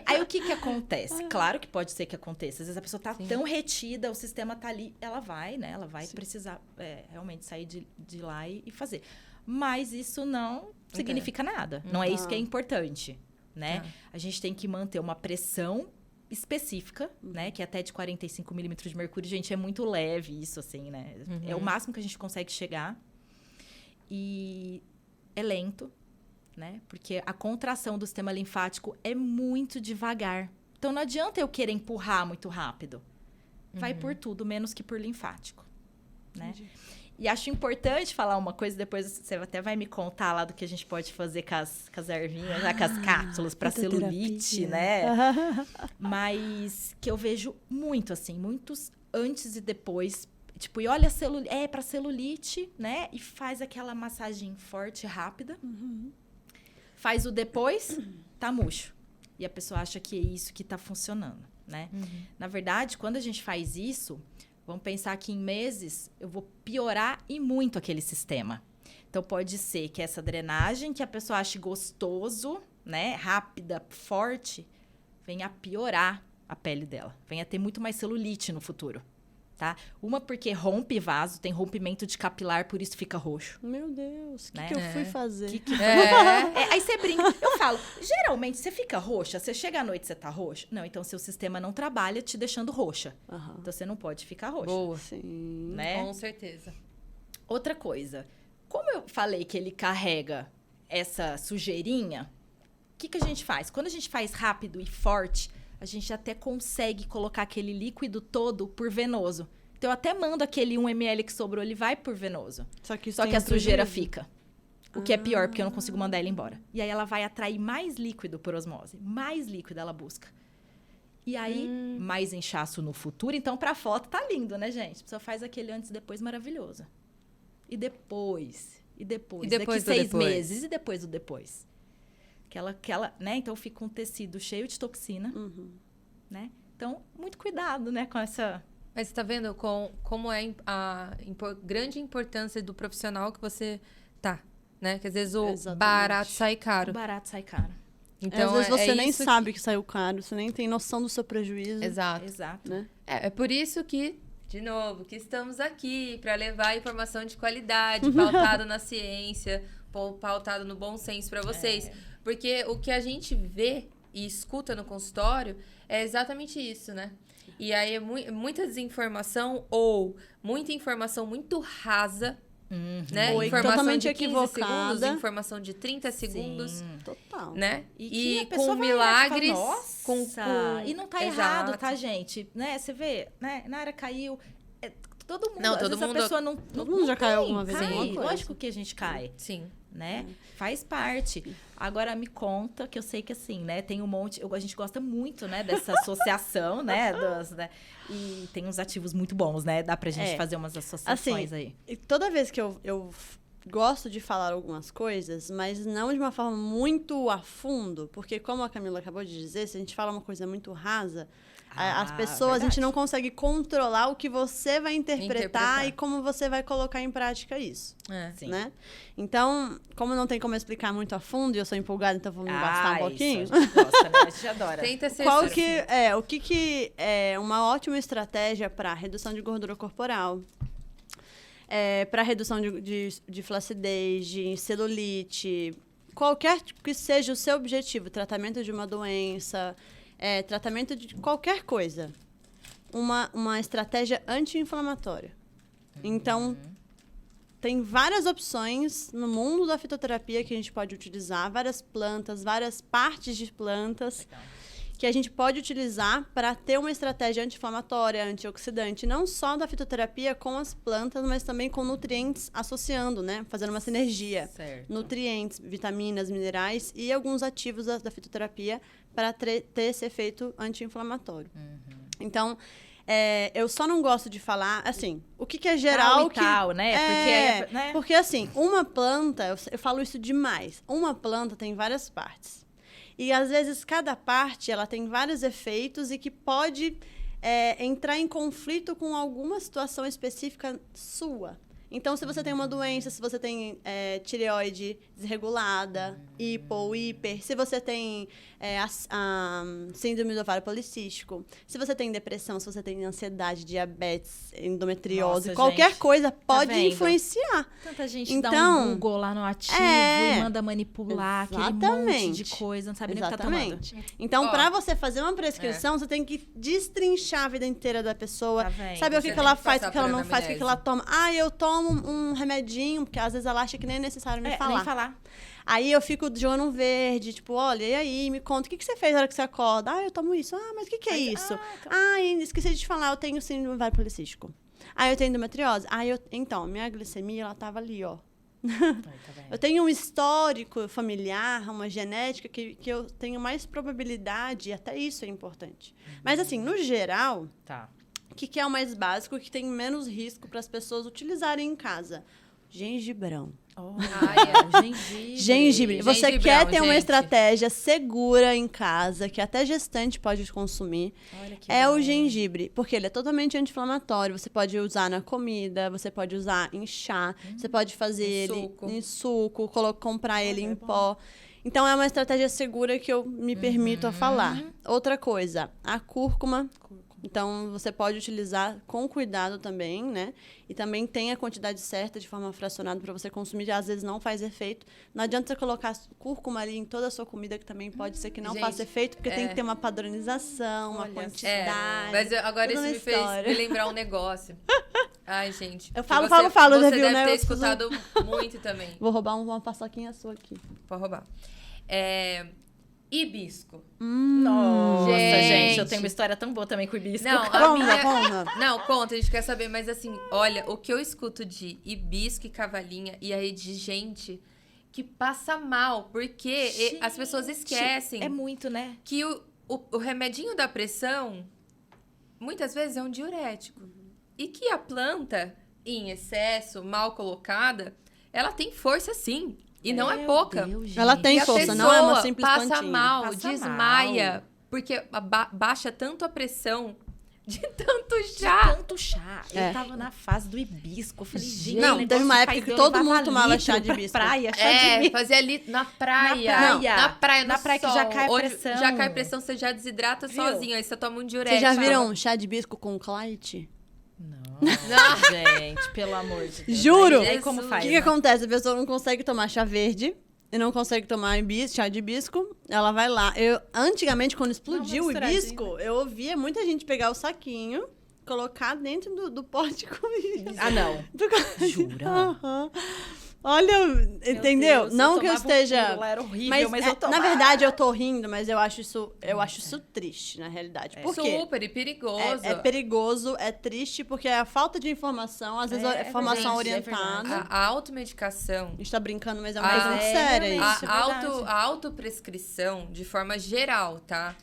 Aí o que acontece? Claro que pode ser que aconteça. Às vezes a pessoa tá tão retida, o sistema tá ali, ela vai, né? Ela vai precisar realmente sair de lá e fazer. Mas isso não significa nada. Não é isso que é importante, né? A gente tem que manter uma pressão específica, né? Que é até de 45 milímetros de mercúrio. Gente, é muito leve isso, assim, né? É o máximo que a gente consegue chegar. E é lento, né? Porque a contração do sistema linfático é muito devagar. Então, não adianta eu querer empurrar muito rápido. Vai por tudo, menos que por linfático, né? E acho importante falar uma coisa, depois você até vai me contar lá do que a gente pode fazer com as ervinhas, com as cápsulas para celulite, né? Mas que eu vejo muito, assim, muitos antes e depois. Tipo, e olha para celulite, né? E faz aquela massagem forte, rápida. faz o depois, tá murcho. E a pessoa acha que é isso que tá funcionando, né? Na verdade, quando a gente faz isso, vamos pensar que em meses eu vou piorar e muito aquele sistema. Então, pode ser que essa drenagem que a pessoa ache gostoso, né, rápida, forte, venha a piorar a pele dela. Venha a ter muito mais celulite no futuro, tá? Uma porque rompe vaso, tem rompimento de capilar, por isso fica roxo. Meu Deus, o né? que eu fui fazer? Aí você brinca. Eu falo, geralmente você fica roxa, você chega à noite e você tá roxa? Não, então seu sistema não trabalha te deixando roxa. Então você não pode ficar roxa. Boa. Sim. Né? Com certeza. Outra coisa, como eu falei que ele carrega essa sujeirinha, o que a gente faz? Quando a gente faz rápido e forte, a gente até consegue colocar aquele líquido todo por venoso. Então, eu até mando aquele 1 ml que sobrou, ele vai por venoso. Só que a sujeira fica. O que é pior, porque eu não consigo mandar ele embora. E aí, ela vai atrair mais líquido por osmose. Mais líquido ela busca. E aí, mais inchaço no futuro. Então, pra foto, tá lindo, né, gente? A pessoa faz aquele antes e depois maravilhoso. E depois? Daqui 6 meses. E depois do depois? Aquela, né? Então, fica um tecido cheio de toxina, né? Então, muito cuidado, né, com essa... Mas você tá vendo como é a grande importância do profissional que você tá, né? Que às vezes o barato sai caro. O barato sai caro. Então, às vezes você nem sabe que saiu caro, você nem tem noção do seu prejuízo. Exato. Né? É por isso que, de novo, que estamos aqui para levar informação de qualidade, pautada na ciência, pautado no bom senso para vocês. Porque o que a gente vê e escuta no consultório é exatamente isso, né? E aí é muita desinformação ou muita informação muito rasa, né? Ou informação totalmente de 15 equivocada. segundos, informação de 30 segundos. Total. Né? E com milagres. Nossa! E não tá errado, tá, gente? Né? Você vê, né? Nara caiu. Todo mundo. Não, às vezes a pessoa não. Todo mundo já caiu alguma vez. Sim, lógico que a gente cai. Sim. Né? Faz parte. Agora me conta, que eu sei que assim, né? Tem um monte... A gente gosta muito, né? Dessa associação, né? E tem uns ativos muito bons, né? Dá pra gente fazer umas associações aí. E toda vez que eu gosto de falar algumas coisas, mas não de uma forma muito a fundo, porque como a Camila acabou de dizer, se a gente fala uma coisa muito rasa, as pessoas, verdade. A gente não consegue controlar o que você vai interpretar e como você vai colocar em prática isso. Né? Então, como não tem como explicar muito a fundo, e eu sou empolgada, então vou me bastar um pouquinho. Isso, a gente gosta, né? A gente adora. Tenta ser o que é uma ótima estratégia para redução de gordura corporal, para redução de flacidez, de celulite, qualquer que seja o seu objetivo, tratamento de uma doença, tratamento de qualquer coisa, uma estratégia anti-inflamatória. Então, tem várias opções no mundo da fitoterapia que a gente pode utilizar, várias plantas, várias partes de plantas que a gente pode utilizar para ter uma estratégia anti-inflamatória, antioxidante, não só da fitoterapia com as plantas, mas também com nutrientes associando, né? Fazendo uma sinergia. Certo. Nutrientes, vitaminas, minerais e alguns ativos da fitoterapia para ter esse efeito anti-inflamatório. Então, eu só não gosto de falar, assim, o que é geral... Tal, né? Porque, assim, uma planta, eu falo isso demais, uma planta tem várias partes. E, às vezes, cada parte, ela tem vários efeitos e que pode entrar em conflito com alguma situação específica sua. Então, se você tem uma doença, se você tem tireoide desregulada, hipo ou hiper, se você tem a síndrome do ovário policístico, se você tem depressão, se você tem ansiedade, diabetes, endometriose, nossa, qualquer gente, coisa pode influenciar. Tanta gente dá um Google lá no ativo e manda manipular aquele monte de coisa, não sabe nem o que tá tomando. Então, para você fazer uma prescrição, você tem que destrinchar a vida inteira da pessoa, saber o que ela faz, o que ela não faz, o que ela toma. Eu tomo um remedinho, porque às vezes ela acha que nem é necessário nem falar. Aí eu fico jogando um verde, tipo, olha, e aí, me conta, o que você fez na hora que você acorda? Eu tomo isso. Mas o que é isso? Esqueci de te falar, eu tenho síndrome do ovário policístico. Eu tenho endometriose. Então, minha glicemia, ela tava ali, ó. Eu tenho um histórico familiar, uma genética que eu tenho mais probabilidade, e até isso é importante. Mas, assim, no geral... O que é o mais básico, que tem menos risco para as pessoas utilizarem em casa? gengibrão. Gengibre. Você quer ter uma estratégia segura em casa, que até gestante pode consumir, o gengibre. Porque ele é totalmente anti-inflamatório. Você pode usar na comida, você pode usar em chá, você pode fazer ele em suco, comprar ele em pó. Então, é uma estratégia segura que eu me permito a falar. Outra coisa, a cúrcuma. Então, você pode utilizar com cuidado também, né? E também tem a quantidade certa, de forma fracionada, para você consumir. Às vezes não faz efeito. Não adianta você colocar cúrcuma ali em toda a sua comida, que também pode ser que não faça efeito, porque tem que ter uma padronização, uma quantidade. Mas agora isso me fez me lembrar um negócio. Ai, gente. Eu falo, você viu, deve né? ter escutado muito também. Vou roubar uma paçoquinha sua aqui. Pode roubar. Hibisco. Nossa, gente, eu tenho uma história tão boa também com hibisco. Não, conta, a gente quer saber, mas assim, olha, o que eu escuto de hibisco e cavalinha, e aí de gente que passa mal, porque as pessoas esquecem. É muito, né? Que o remedinho da pressão, muitas vezes, é um diurético. E que a planta, em excesso, mal colocada, ela tem força sim. E não é pouca. Deus, ela tem força, não é uma simples passa plantinha. mal, desmaia. Porque baixa tanto a pressão de tanto chá. Eu tava na fase do hibisco. Eu falei, gente, não, teve uma época que todo mundo tomava chá de hibisco. Praia, chá de hibisco. Fazia ali na praia. Na praia que já cai a pressão. Já cai a pressão, você já desidrata sozinho. Aí você toma um diurético. Vocês já viram chá de hibisco com Clyde? Não, gente, pelo amor de Deus. Juro! Aí como faz? O que acontece? A pessoa não consegue tomar chá verde e não consegue tomar chá de hibisco. Ela vai lá. Antigamente, quando explodiu o hibisco, eu ouvia muita gente pegar o saquinho, colocar dentro do pote com isso. Ah, não. Jura? Olha, entendeu? Deus, não que eu esteja. Era horrível, mas eu na verdade, eu tô rindo, mas eu acho isso triste, na realidade. Por quê? Super, e perigoso. É perigoso, é triste, porque é a falta de informação, às vezes a informação orientada. A automedicação. A gente tá brincando, mas é uma coisa muito séria isso. A autoprescrição, de forma geral, tá?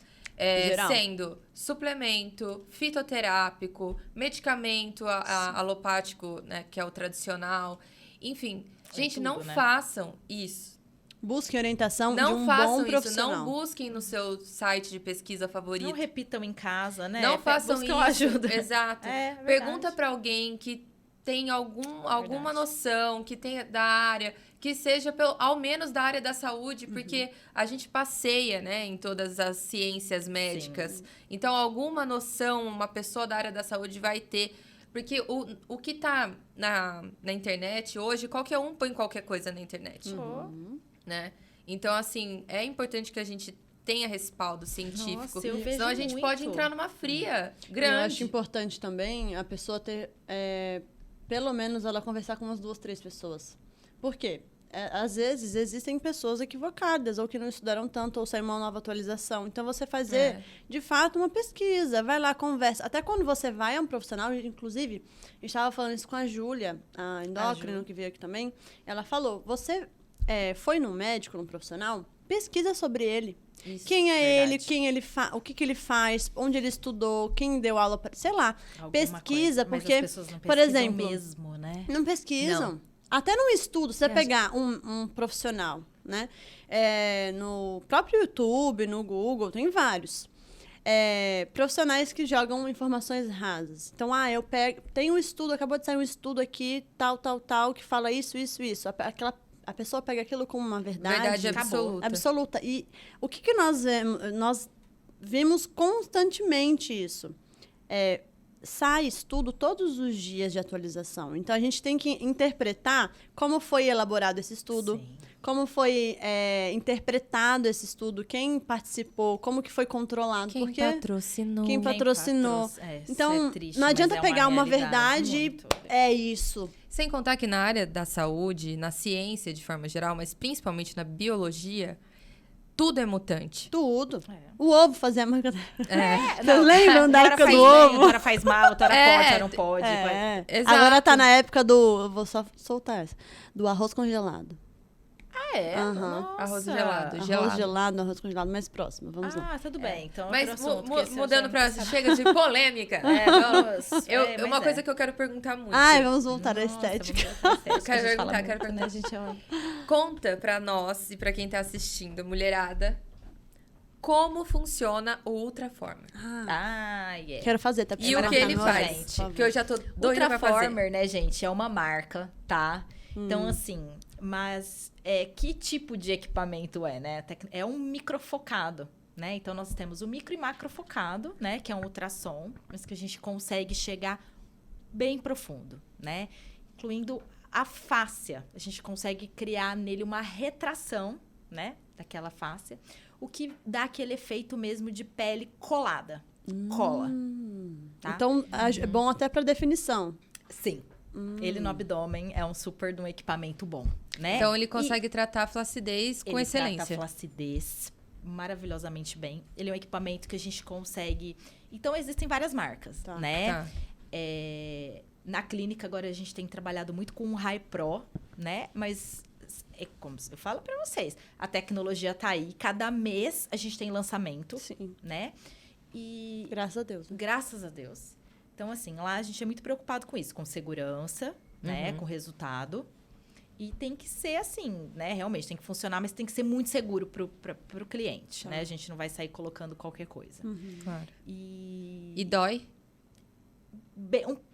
Sendo suplemento, fitoterápico, medicamento alopático, né, que é o tradicional. Enfim, gente, não façam isso. Busquem orientação de um bom profissional. Não busquem no seu site de pesquisa favorito. Não repitam em casa, né? Não façam isso. Ajuda. Exato. Pergunta para alguém que tem alguma noção, que tenha da área, que seja ao menos da área da saúde, porque a gente passeia, né, em todas as ciências médicas. Sim. Então, alguma noção uma pessoa da área da saúde vai ter. Porque o que tá na internet hoje, qualquer um põe qualquer coisa na internet. Né? Então, assim, é importante que a gente tenha respaldo científico. Nossa, eu vejo senão a gente pode entrar numa fria grande. Eu acho importante também a pessoa ter, pelo menos, ela conversar com umas 2, 3 pessoas. Por quê? Às vezes, existem pessoas equivocadas, ou que não estudaram tanto, ou saiu uma nova atualização. Então, você fazer, de fato, uma pesquisa. Vai lá, conversa. Até quando você vai a um profissional, inclusive, a gente estava falando isso com a Júlia, a endócrino, que veio aqui também. Ela falou, você foi num médico, num profissional, pesquisa sobre ele. Isso, quem é ele, o que ele faz, onde ele estudou, quem deu aula, sei lá. Pesquisa, porque, as pessoas não por exemplo, mesmo, né? Não pesquisam. Não. Até num estudo, você pegar um profissional, né? No próprio YouTube, no Google, tem vários. Profissionais que jogam informações rasas. Então, tem um estudo, acabou de sair um estudo aqui, tal, que fala isso. A pessoa pega aquilo como uma verdade absoluta. E o que nós vemos? Nós vimos constantemente isso. Sai estudo todos os dias de atualização. Então, a gente tem que interpretar como foi elaborado esse estudo, sim, como foi interpretado esse estudo, quem participou, como que foi controlado. Quem patrocinou. Então, é triste, não adianta pegar uma verdade, isso. Sem contar que na área da saúde, na ciência de forma geral, mas principalmente na biologia, tudo é mutante. Tudo. O ovo fazia a marca. Vocês lembram da época do ovo? Outra hora faz mal, outra hora pode, outra não pode. Agora tá na época do... Vou só soltar essa. Do arroz congelado. Ah, é? Nossa. Arroz gelado. Arroz gelado, arroz congelado, mais próximo. Vamos lá. Ah, tudo bem. Então, mas mudando pra... chega de polêmica. Vamos. Uma coisa que eu quero perguntar muito. Vamos voltar à estética. Eu quero perguntar. Conta pra nós e pra quem tá assistindo, mulherada, como funciona o Ultraformer. Yeah. Quero fazer, tá? E o que ele faz, gente? Porque eu já tô doida pra fazer. Ultraformer, né, gente, é uma marca, tá? Então, assim, mas que tipo de equipamento né? É um microfocado, né? Então, nós temos o micro e macrofocado, né? Que é um ultrassom, mas que a gente consegue chegar bem profundo, né? Incluindo a fáscia. A gente consegue criar nele uma retração, né? Daquela fáscia. O que dá aquele efeito mesmo de pele colada. Cola. Tá? Então, é bom até pra definição. Sim. Ele no abdômen é um super de um equipamento bom, né? Então, ele consegue tratar a flacidez com excelência. Ele trata a flacidez maravilhosamente bem. Ele é um equipamento que a gente consegue... Então, existem várias marcas, né? Tá. Na clínica, agora, a gente tem trabalhado muito com o High Pro, né? Mas... como eu falo para vocês, a tecnologia tá aí, cada mês a gente tem lançamento, né? E graças a Deus. Né? Graças a Deus. Então, assim, lá a gente é muito preocupado com isso, com segurança, né? Com resultado. E tem que ser assim, né? Realmente, tem que funcionar, mas tem que ser muito seguro pro cliente, né? A gente não vai sair colocando qualquer coisa. Claro. E dói?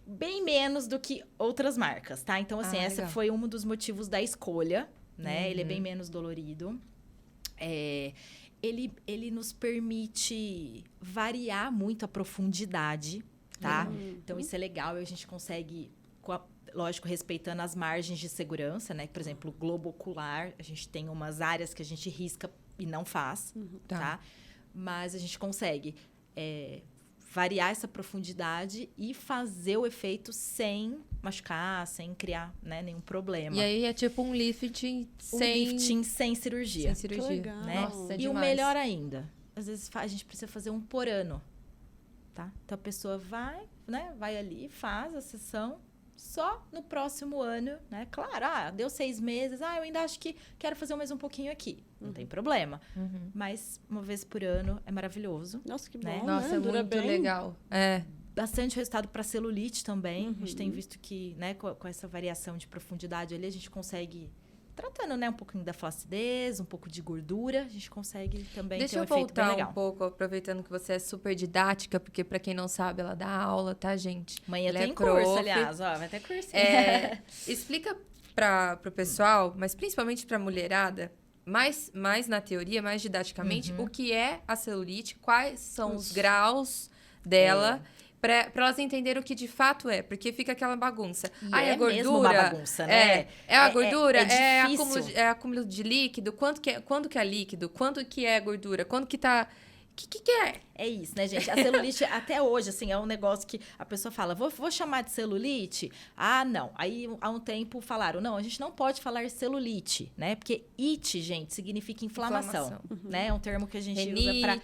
Bem menos do que outras marcas, tá? Então, assim, essa foi um dos motivos da escolha, né? Ele é bem menos dolorido. Ele nos permite variar muito a profundidade, tá? Então, isso é legal. E a gente consegue, lógico, respeitando as margens de segurança, né? Por exemplo, o globo ocular, a gente tem umas áreas que a gente risca e não faz, tá? Mas a gente consegue... variar essa profundidade e fazer o efeito sem machucar, sem criar, né, nenhum problema. E aí é tipo um lifting sem cirurgia. Sem cirurgia. Legal. Né? Nossa, e o melhor ainda, às vezes a gente precisa fazer um por ano, tá? Então a pessoa vai ali, faz a sessão, só no próximo ano, né? Claro, deu 6 meses, eu ainda acho que quero fazer mais um pouquinho aqui. Não tem problema. Mas uma vez por ano é maravilhoso. Nossa, que bom, né? Nossa, é Dura muito bem. legal. Bastante resultado para celulite também. A gente tem visto que, né, com essa variação de profundidade ali, a gente consegue... Tratando, né, um pouquinho da flacidez, um pouco de gordura, a gente consegue também ter um efeito bem legal. Deixa eu voltar um pouco, aproveitando que você é super didática, porque pra quem não sabe, ela dá aula, tá, gente? Amanhã tem curso, aliás, vai ter curso. Explica pro pessoal, mas principalmente pra mulherada, mais na teoria, mais didaticamente, o que é a celulite, quais são os graus dela... Pra elas entenderem o que de fato é, porque fica aquela bagunça. É gordura, mesmo uma bagunça, né? É a gordura, é acúmulo de líquido, quando que é líquido, quando que é gordura, quando que tá... O que é? É isso, né, gente? A celulite, até hoje, assim, é um negócio que a pessoa fala, vou chamar de celulite? Não. Aí, há um tempo, falaram, não, a gente não pode falar celulite, né? Porque it, gente, significa inflamação. Né? É um termo que a gente usa pra...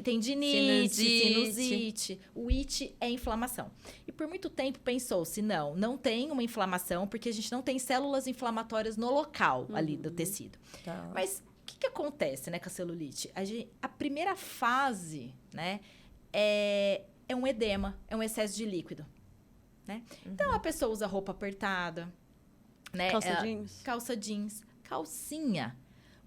Tendinite, sinusite. O it é inflamação. E por muito tempo pensou-se, não tem uma inflamação, porque a gente não tem células inflamatórias no local ali do tecido. Tá. Mas... O que acontece, né, com a celulite? A primeira fase, né, é um edema, é um excesso de líquido, né? Então, a pessoa usa roupa apertada, né? Calça jeans. Calcinha.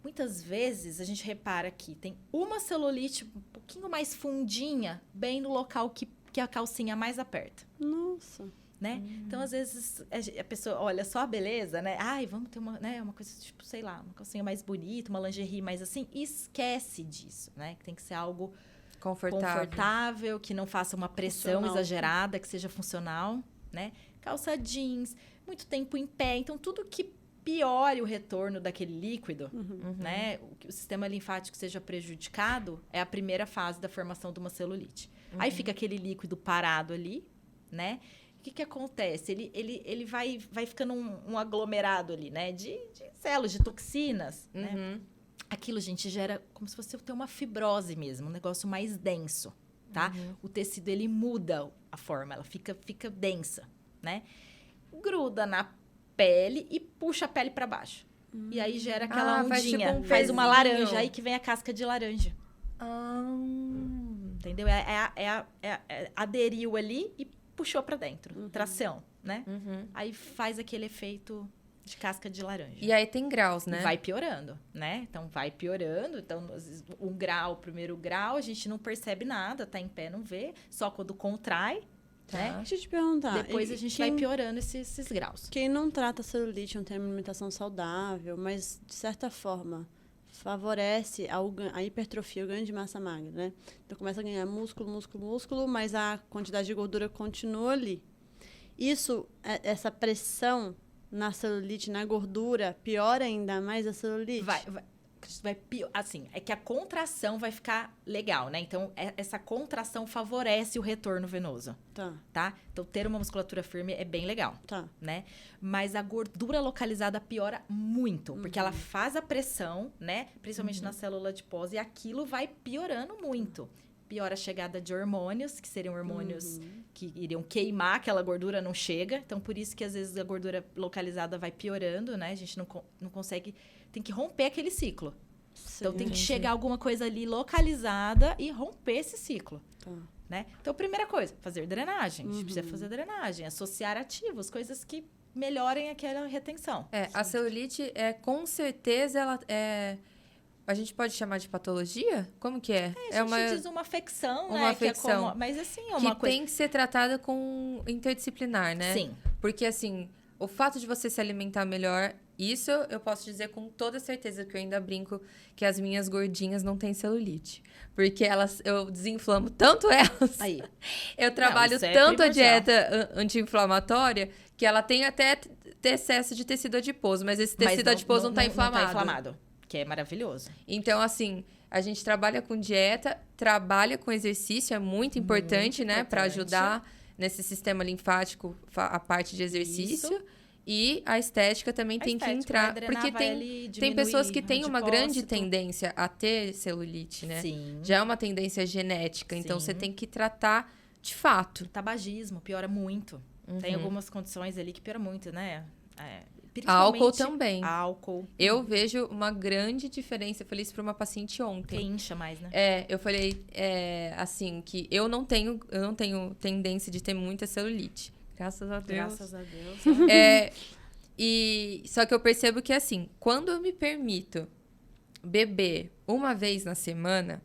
Muitas vezes, a gente repara que tem uma celulite um pouquinho mais fundinha, bem no local que a calcinha mais aperta. Nossa. Né? Então, às vezes, a pessoa olha só a beleza, né? Vamos ter uma coisa, tipo, sei lá, uma calcinha mais bonita, uma lingerie mais assim. E esquece disso, né? Que tem que ser algo confortável, que não faça uma pressão exagerada, que seja funcional, né? Calça jeans, muito tempo em pé. Então, tudo que piore o retorno daquele líquido, né? O sistema linfático seja prejudicado, é a primeira fase da formação de uma celulite. Aí fica aquele líquido parado ali, né? O que acontece? Ele vai ficando um aglomerado ali, né? De células, de toxinas, né? Aquilo, gente, gera como se fosse ter uma fibrose mesmo, um negócio mais denso, tá? O tecido, ele muda a forma, ela fica densa, né? Gruda na pele e puxa a pele para baixo. E aí gera aquela ondinha. Faz, tipo faz uma laranja. Aí que vem a casca de laranja. Entendeu? Aderiu ali e puxou pra dentro. Tração, né? Aí faz aquele efeito de casca de laranja. E aí tem graus, né? E vai piorando, né? Então, vai piorando. Então, o primeiro grau, a gente não percebe nada. Tá em pé, não vê. Só quando contrai, né? Deixa eu te perguntar. Depois a gente vai piorando esses graus. Quem não trata a celulite, não tem uma alimentação saudável, mas, de certa forma, favorece a hipertrofia, o ganho de massa magra, né? Então, começa a ganhar músculo, mas a quantidade de gordura continua ali. Essa pressão na celulite, na gordura, piora ainda mais a celulite? Vai pior. Assim, é que a contração vai ficar legal, né? Então, essa contração favorece o retorno venoso. Tá? Então, ter uma musculatura firme é bem legal. Né? Mas a gordura localizada piora muito, porque ela faz a pressão, né? Principalmente na célula adiposa, e aquilo vai piorando muito. Piora a chegada de hormônios, que seriam hormônios que iriam queimar aquela gordura, não chega. Então, por isso que, às vezes, a gordura localizada vai piorando, né? A gente não consegue... Tem que romper aquele ciclo. Então, tem que chegar alguma coisa ali localizada e romper esse ciclo. Né? Então, primeira coisa, fazer drenagem. A gente precisa fazer drenagem. Associar ativos, coisas que melhorem aquela retenção. A celulite, com certeza, ela é... A gente pode chamar de patologia? Como que é? A gente diz uma afecção, né? Afecção. Mas, assim, é uma coisa... tem que ser tratada com interdisciplinar, né? Sim. Porque, assim, o fato de você se alimentar melhor, isso eu posso dizer com toda certeza, que eu ainda brinco que as minhas gordinhas não têm celulite. Porque eu desinflamo tanto elas. Aí. Eu trabalho tanto a dieta anti-inflamatória que ela tem até excesso de tecido adiposo, mas esse tecido adiposo não está inflamado. Não tá inflamado. Que é maravilhoso. Então, assim, a gente trabalha com dieta, trabalha com exercício, é muito importante, né? Para ajudar nesse sistema linfático, a parte de exercício. Isso. E a estética também tem que entrar. Porque tem pessoas que têm uma grande tendência a ter celulite, né? Sim. Já é uma tendência genética. Sim. Então, você tem que tratar de fato. O tabagismo piora muito. Tem algumas condições ali que piora muito, né? Álcool também. Álcool. Eu vejo uma grande diferença. Eu falei isso para uma paciente ontem. Que incha mais, né? Eu falei, assim, que eu não tenho tendência de ter muita celulite. Graças a Deus. Graças a Deus. Só que eu percebo que, assim, quando eu me permito beber uma vez na semana...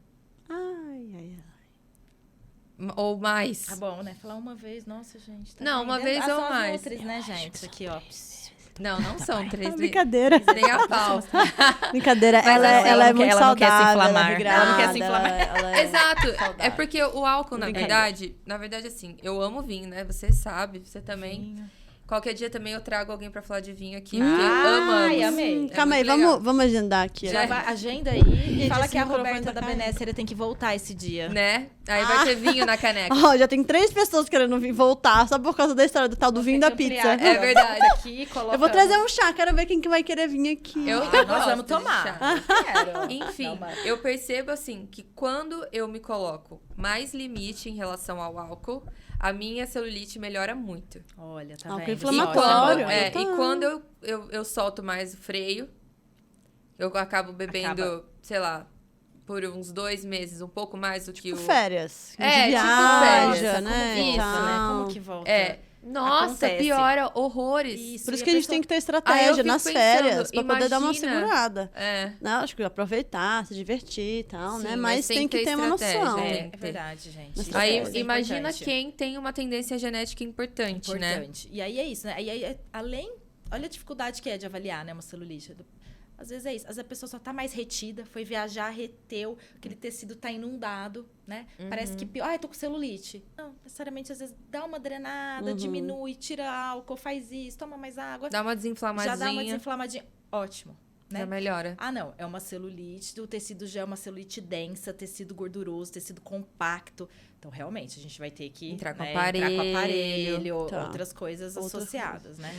Ou mais. Tá bom, né? Falar uma vez, nossa, gente. Tá não, uma vez ou mais. Outras, né, gente? Aqui, ó. Não são 3 brincadeira. Nem a pau. Brincadeira. Ela é muito saudável. Ela não quer se inflamar. Exato. É porque o álcool, na verdade, assim, eu amo vinho, né? Você sabe, você também. Vinho. Qualquer dia também eu trago alguém pra falar de vinho aqui, porque amamos. Amei. Calma aí, vamos agendar aqui. Agenda aí e fala que a Roberta da Benécia tem que voltar esse dia. Né? Aí vai ter vinho na caneca. Já tem 3 pessoas querendo voltar, só por causa da história do tal do vinho da pizza. É verdade. Aqui, eu vou trazer um chá, quero ver quem que vai querer vir aqui. Nós vamos tomar. Quero. Enfim, eu percebo assim, que quando eu me coloco mais limite em relação ao álcool, a minha celulite melhora muito. Olha, tá álcool vendo? Inflamatório. E quando eu solto mais o freio, eu acabo bebendo, sei lá, por uns 2 meses, um pouco mais do que o... férias. Viaja, né? Isso, né? Como que volta? Nossa, piora horrores. Isso, por isso que a gente tem que ter estratégia nas férias, pra poder dar uma segurada. Não, acho que aproveitar, se divertir e tal, né? Mas tem que ter uma noção. É verdade, gente. Aí, imagina quem tem uma tendência genética importante, né? E aí é isso, né? Aí, além... Olha a dificuldade que é de avaliar, né? Uma celulite. Às vezes é isso. Às vezes a pessoa só tá mais retida, foi viajar, reteu, aquele tecido tá inundado, né? Parece que... eu tô com celulite. Não, necessariamente, às vezes, dá uma drenada, diminui, tira álcool, faz isso, toma mais água. Dá uma desinflamadinha. Já dá uma desinflamadinha. Ótimo. Né? Já melhora. Não. É uma celulite. O tecido já é uma celulite densa, tecido gorduroso, tecido compacto. Então, realmente, a gente vai ter que... Entrar com aparelho. Outras coisas associadas, né?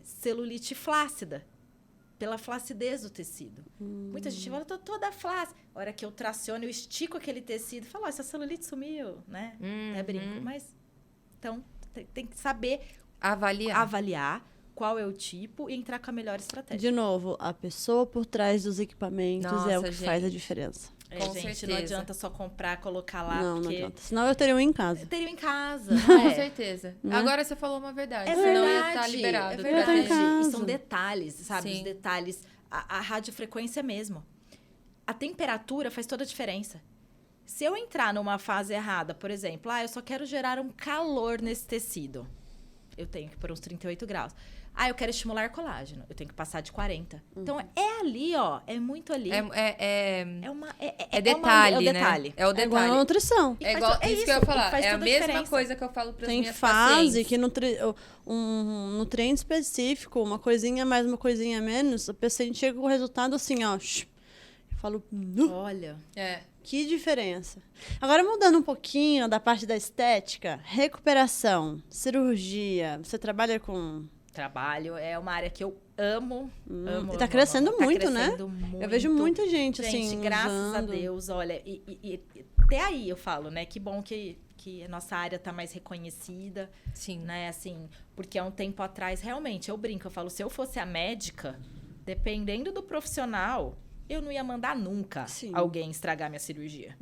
Celulite flácida. Pela flacidez do tecido. Muita gente fala, eu tô toda flácida. A hora que eu traciono, eu estico aquele tecido e falo, essa celulite sumiu, né? Brinco. Mas, então, tem que saber avaliar qual é o tipo e entrar com a melhor estratégia. De novo, a pessoa por trás dos equipamentos é o que faz a diferença. Com gente, certeza. não adianta só comprar, colocar lá, Não, porque... não adianta. Senão eu teria um em casa. Eu teria em casa, Com certeza. Né? Agora você falou uma verdade. É senão verdade, ia estar liberado. é pra verdade. gente. casa. E são detalhes, sabe? Sim. Os detalhes. A radiofrequência mesmo. A temperatura faz toda a diferença. Se eu entrar numa fase errada, por exemplo, eu só quero gerar um calor nesse tecido. Eu tenho que pôr uns 38 graus. Eu quero estimular colágeno. Eu tenho que passar de 40. Então, é ali, ó. É muito ali. É É detalhe, o detalhe. né? É o É igual a detalhe. nutrição. E É faz igual, to- é isso que eu ia isso, falar. faz É a toda a mesma diferença. coisa que eu falo para as Tem minhas fase pacientes. que um nutriente específico, uma coisinha mais, uma coisinha menos, o paciente chega com o resultado assim, ó. Eu falo, Olha. que diferença. Agora, mudando um pouquinho da parte da estética, recuperação, cirurgia, você trabalha com... Trabalho é uma área que eu amo. Amo. E tá crescendo muito, tá né? crescendo muito. Eu vejo muita gente, assim, Gente, graças a usando. Deus, olha, e até aí eu falo, né? Que bom que a nossa área tá mais reconhecida, Sim. né? Assim, porque há um tempo atrás, realmente, eu brinco, eu falo, se eu fosse a médica, dependendo do profissional, eu não ia mandar nunca Sim. alguém estragar minha cirurgia.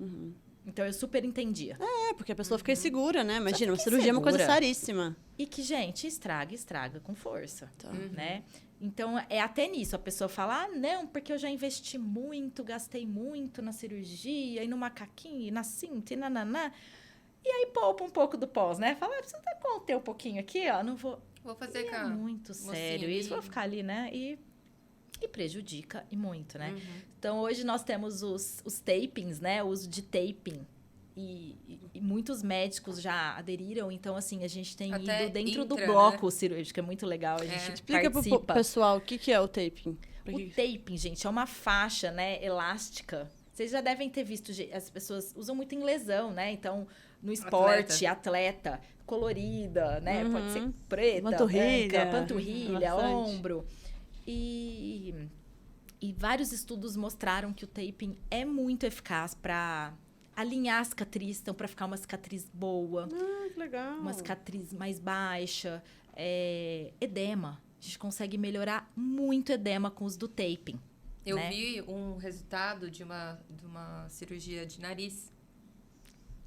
Então, eu super entendia. É, porque a pessoa fica insegura, né? Imagina, uma fica cirurgia é uma coisa insegura. caríssima. E que, gente, estraga com força, Tá. né? Então, é até nisso. A pessoa fala, não, porque eu já investi muito, gastei muito na cirurgia, e no macaquinho, e na cinta, e nananá. E aí, poupa um pouco do pós, né? Fala, precisa conter um pouquinho aqui, ó, não vou... Vou fazer E é muito sério mocinha isso, vou ficar ali, né? E prejudica, e muito, né? Então, hoje nós temos os tapings, né? O uso de taping. E muitos médicos já aderiram. Então, assim, a gente tem Até ido dentro do intra, bloco cirúrgico. É muito legal. A gente Explica pro participa. pessoal o que é o taping. O taping, gente, é uma faixa, né, elástica. Vocês já devem ter visto, as pessoas usam muito em lesão, né? Então, no esporte, atleta colorida, né? Pode ser preta, Panturrilha, branca, panturrilha, bastante. ombro. E vários estudos mostraram que o taping é muito eficaz para alinhar a cicatriz, então, para ficar uma cicatriz boa, Ah, que legal. uma cicatriz mais baixa, edema. A gente consegue melhorar muito edema com o uso do taping. Eu né? vi um resultado de uma cirurgia de nariz.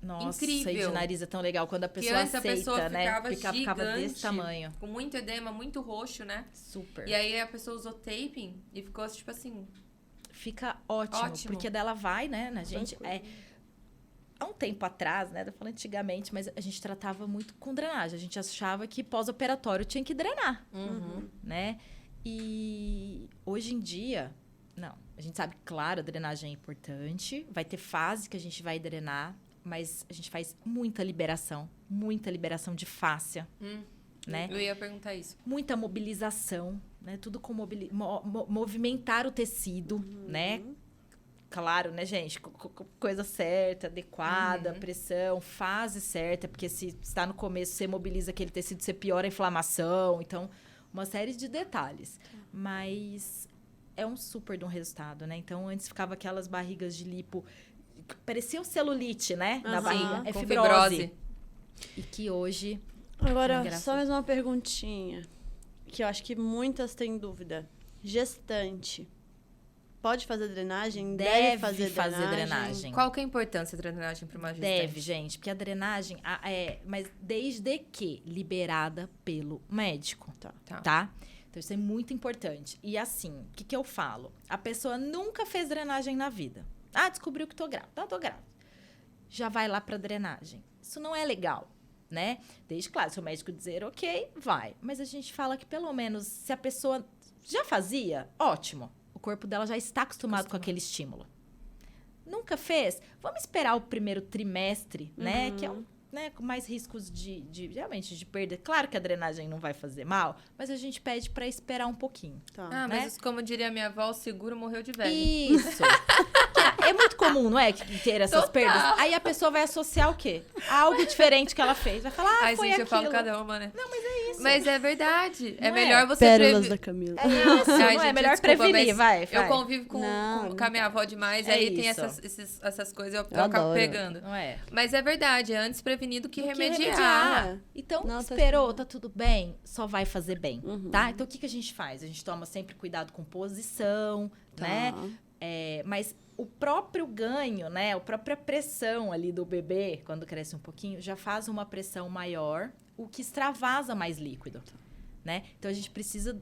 Nossa, Incrível. e de nariz é tão legal quando a Que pessoa antes a aceita, pessoa né? ficava desse gigante, tamanho. com muito edema, muito roxo, né? Super. E aí a pessoa usou taping e ficou, tipo assim... Fica ótimo, porque dela vai, né? A gente há um tempo atrás, né? Eu falo antigamente, mas a gente tratava muito com drenagem. A gente achava que pós-operatório tinha que drenar, né? E hoje em dia, não. A gente sabe, claro, a drenagem é importante. Vai ter fase que a gente vai drenar, mas a gente faz muita liberação de fáscia, né? Eu ia perguntar isso. Muita mobilização, né? Tudo com movimentar o tecido, né? Claro, né, gente? Coisa certa, adequada, pressão, fase certa, porque se está no começo, você mobiliza aquele tecido, você piora a inflamação. Então, uma série de detalhes. Mas é um super de um resultado, né? Então, antes ficava aquelas barrigas de lipo, parecia um celulite, né? Na barriga. É com fibrose. E que hoje... Agora, Graças só mais uma perguntinha, que eu acho que muitas têm dúvida. Gestante, pode fazer drenagem? Deve fazer drenagem? Qual que é a importância da drenagem para uma gestante? Deve, gente, porque a drenagem mas desde que liberada pelo médico, tá? Então, isso é muito importante. E assim, o que eu falo? A pessoa nunca fez drenagem na vida. Descobriu que tô grávida. Tô grávida. Já vai lá pra drenagem. Isso não é legal, né? Desde, claro, se o médico dizer ok, vai. Mas a gente fala que, pelo menos, se a pessoa já fazia, ótimo. O corpo dela já está acostumado com aquele estímulo. Nunca fez? Vamos esperar o primeiro trimestre, né? Que é com mais riscos realmente de perda. Claro que a drenagem não vai fazer mal, mas a gente pede para esperar um pouquinho. Mas como diria minha avó, o seguro morreu de velho. Isso. é muito comum, não é? Ter essas perdas. Aí a pessoa vai associar o quê? Algo diferente que ela fez. Vai falar, Ai, foi gente, aquilo. eu falo cada uma, né? Não, mas é isso. Mas é verdade. Não é melhor você Pérolas da Camila. É isso, Ai, não é gente, melhor desculpa, prevenir, vai. Eu convivo com a minha avó demais, É aí tem isso. essas coisas, eu Eu acabo adoro. pegando. Não é? Mas é verdade, é antes prevenir do que Do que remediar. Então, Não, tá esperou, tá tudo bem, só vai fazer bem, tá? Então, o que a gente faz? A gente toma sempre cuidado com posição, né? Mas o próprio ganho, né? A própria pressão ali do bebê, quando cresce um pouquinho, já faz uma pressão maior, o que extravasa mais líquido, né? Então, a gente precisa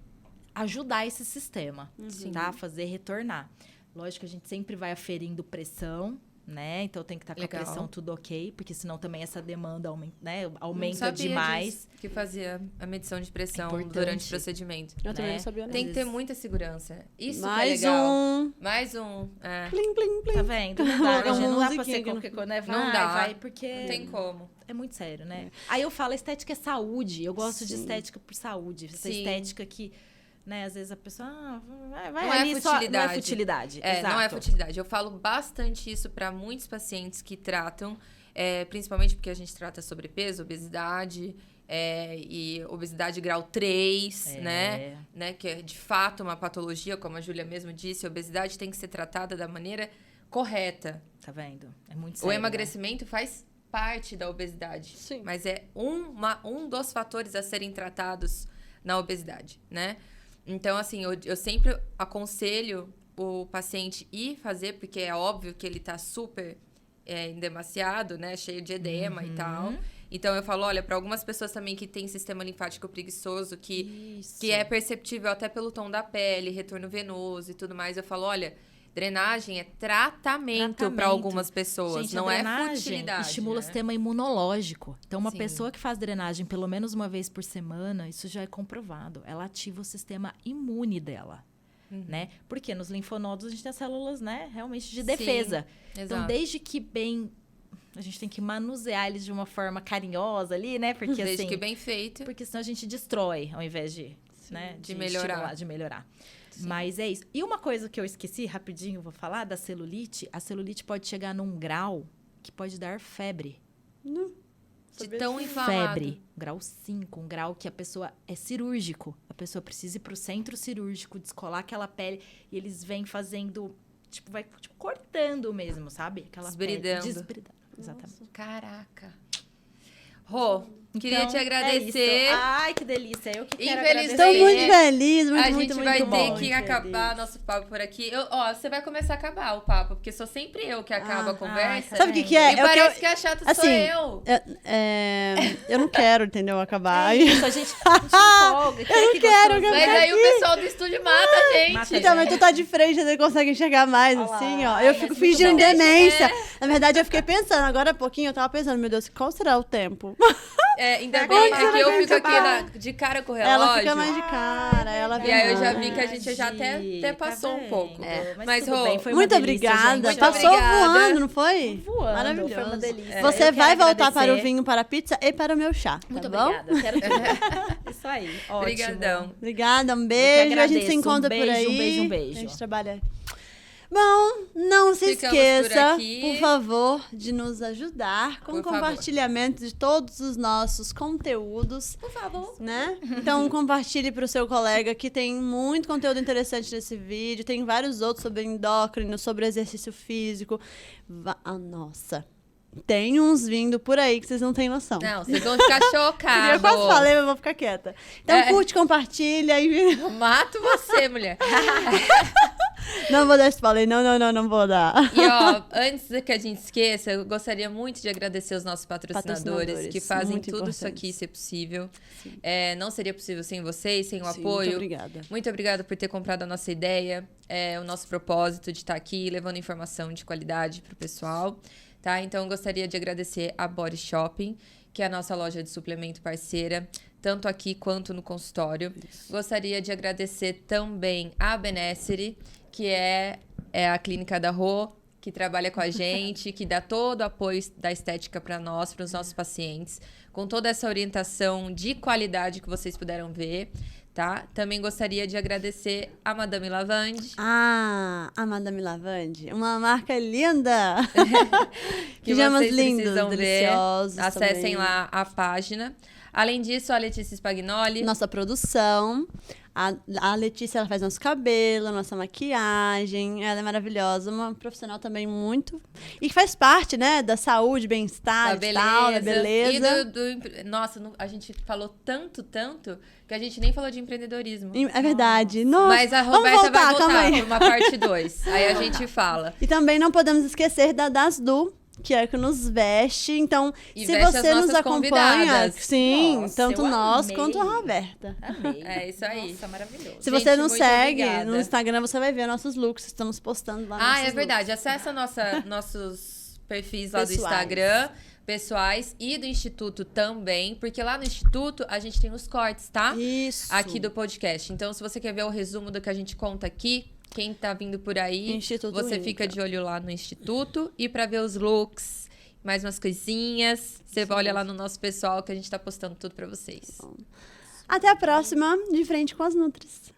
ajudar esse sistema, tá? Fazer retornar. Lógico que a gente sempre vai aferindo pressão, né? Então tem que estar com a pressão tudo ok, porque senão também essa demanda aumenta demais. Disso, que fazia a medição de pressão durante o procedimento. Eu também não sabia, não. Tem que ter muita segurança. Isso Mais que é legal. um. Mais um. É. Plim, plim, plim. Tá vendo? Não dá, né, gente? Não dá pra ser musiquinha. qualquer coisa, né? Não dá. Vai, porque... Não tem como. É muito sério, né? Aí eu falo, estética é saúde. Eu gosto de estética por saúde. Essa estética que, né, às vezes a pessoa vai Não ali é só... futilidade. Não é futilidade. É, Exato. não é futilidade. Eu falo bastante isso para muitos pacientes que tratam, principalmente porque a gente trata sobrepeso, obesidade, e obesidade grau 3, né? Que é de fato uma patologia, como a Júlia mesmo disse, a obesidade tem que ser tratada da maneira correta. Tá vendo? É muito sério. O emagrecimento faz parte da obesidade. Sim. Mas é um dos fatores a serem tratados na obesidade, né? Então, assim, eu sempre aconselho o paciente ir fazer, porque é óbvio que ele tá super endemasiado, né? Cheio de edema e tal. Então, eu falo, olha, para algumas pessoas também que têm sistema linfático preguiçoso, que é perceptível até pelo tom da pele, retorno venoso e tudo mais, eu falo, olha, drenagem é tratamento para algumas pessoas, gente, não a é drenagem futilidade. Estimula né? o sistema imunológico. Então, uma Sim. pessoa que faz drenagem pelo menos uma vez por semana, isso já é comprovado. Ela ativa o sistema imune dela, né? Porque nos linfonodos a gente tem as células, né, realmente de defesa. Sim, então, exato. desde que bem... A gente tem que manusear eles de uma forma carinhosa ali, né? Porque, Desde assim, que bem feito. porque senão a gente destrói, ao invés de, né, de melhorar. estimular, de melhorar. Mas é isso. E uma coisa que eu esqueci, rapidinho, vou falar, da celulite. A celulite pode chegar num grau que pode dar febre. De tão inflamado. Febre. Grau 5, um grau que a pessoa é cirúrgico. A pessoa precisa ir pro centro cirúrgico, descolar aquela pele. E eles vêm fazendo, vai cortando mesmo, sabe? Aquela Desbridando. pele. Desbridando. Exatamente. Caraca. Rô, queria te É agradecer. isso. Ai, que delícia. Eu que quero Infelizmente, Estou agradecer. muito feliz, muito, A muito, gente muito vai bom. ter que Muito acabar feliz. nosso papo por aqui. Você vai começar a acabar o papo, porque sou sempre eu que acabo a conversa. Sabe o que é? E É o que parece que a chata sou assim, eu. eu não quero, entendeu? Acabar. É isso, a gente empolga. Eu não quero, gostoso. Mas aí o pessoal do estúdio mata a gente. Mata a Então, mas tu tá de frente, você consegue enxergar mais, Olha lá. assim, ó. Ai, Eu mas fico muito fingindo bom. demência. Na verdade, eu fiquei pensando, agora há pouquinho, eu tava pensando, meu Deus, qual será o tempo? Ainda Onde bem você que eu vai fico acabar? aqui de cara com o relógio. Ela fica mais de cara, ela E aí eu já vem vi que a gente já até passou um pouco. Mas tudo Rô, bem, foi uma Muito delícia, obrigada. gente. Muito Passou obrigada. voando, não foi? Voando, Maravilhoso. foi uma delícia. Você Eu vai quero voltar para o agradecer. vinho, para a pizza e para o meu chá, Muito tá bom? obrigada. Quero tudo. Isso aí. Ótimo. Obrigadão. Obrigada, um beijo. A gente se agradeço. encontra Um beijo, por aí. um beijo, um beijo. A gente trabalha. Bom, não se Ficamos por esqueça, aqui. por favor, de nos ajudar com o Por favor. compartilhamento de todos os nossos conteúdos, Por favor. né? Então, compartilhe para o seu colega que tem muito conteúdo interessante nesse vídeo. Tem vários outros sobre endócrino, sobre exercício físico. Nossa, tem uns vindo por aí que vocês não têm noção. Não, vocês vão ficar Eu chocados. quase falei, mas eu vou ficar quieta. Então, curte, compartilha e... Mato você, mulher. Não vou dar spoiler, não vou dar. E, ó, antes que a gente esqueça, eu gostaria muito de agradecer os nossos patrocinadores que fazem muito tudo isso importantes. aqui ser possível. Não seria possível sem vocês, sem o Sim, apoio. muito obrigada. Muito obrigada por ter comprado a nossa ideia, o nosso propósito de estar aqui levando informação de qualidade para o pessoal. Tá? Então, eu gostaria de agradecer a Body Shopping, que é a nossa loja de suplemento parceira, tanto aqui quanto no consultório. Gostaria de agradecer também a Benessere, que é a clínica da Rô, que trabalha com a gente, que dá todo o apoio da estética para nós, para os nossos pacientes, com toda essa orientação de qualidade que vocês puderam ver, tá? Também gostaria de agradecer a Madame Lavande. Ah, a Madame Lavande, uma marca linda! que Pijamas vocês lindos, precisam deliciosos ver. Acessem também. lá a página. Além disso, a Letícia Spagnoli. Nossa produção. A Letícia, ela faz nosso cabelo, nossa maquiagem. Ela é maravilhosa, uma profissional também muito... E que faz parte, né, da saúde, bem-estar, da beleza. E nossa, a gente falou tanto, que a gente nem falou de empreendedorismo. É verdade. Nossa. Mas a Roberta vai voltar por uma parte 2. Aí a gente fala. E também não podemos esquecer da Dasdu, que é que nos veste. Então, e se você nos acompanha, convidadas. sim, Nossa, tanto nós amei. quanto a Roberta. Amei. É isso aí. Nossa, maravilhoso. Se você nos muito segue obrigada. no Instagram, você vai ver nossos looks. Estamos postando lá nossos É verdade. looks. Acessa nossos perfis lá do Pessoais. Instagram, pessoais, e do Instituto também, porque lá no Instituto a gente tem os cortes, tá? Isso. Aqui do podcast. Então, se você quer ver o resumo do que a gente conta aqui, quem tá vindo por aí, Instituto você Inca. fica de olho lá no Instituto. E pra ver os looks, mais umas coisinhas, você olha lá no nosso pessoal que a gente tá postando tudo pra vocês. Até a próxima, De Frente com as Nutris.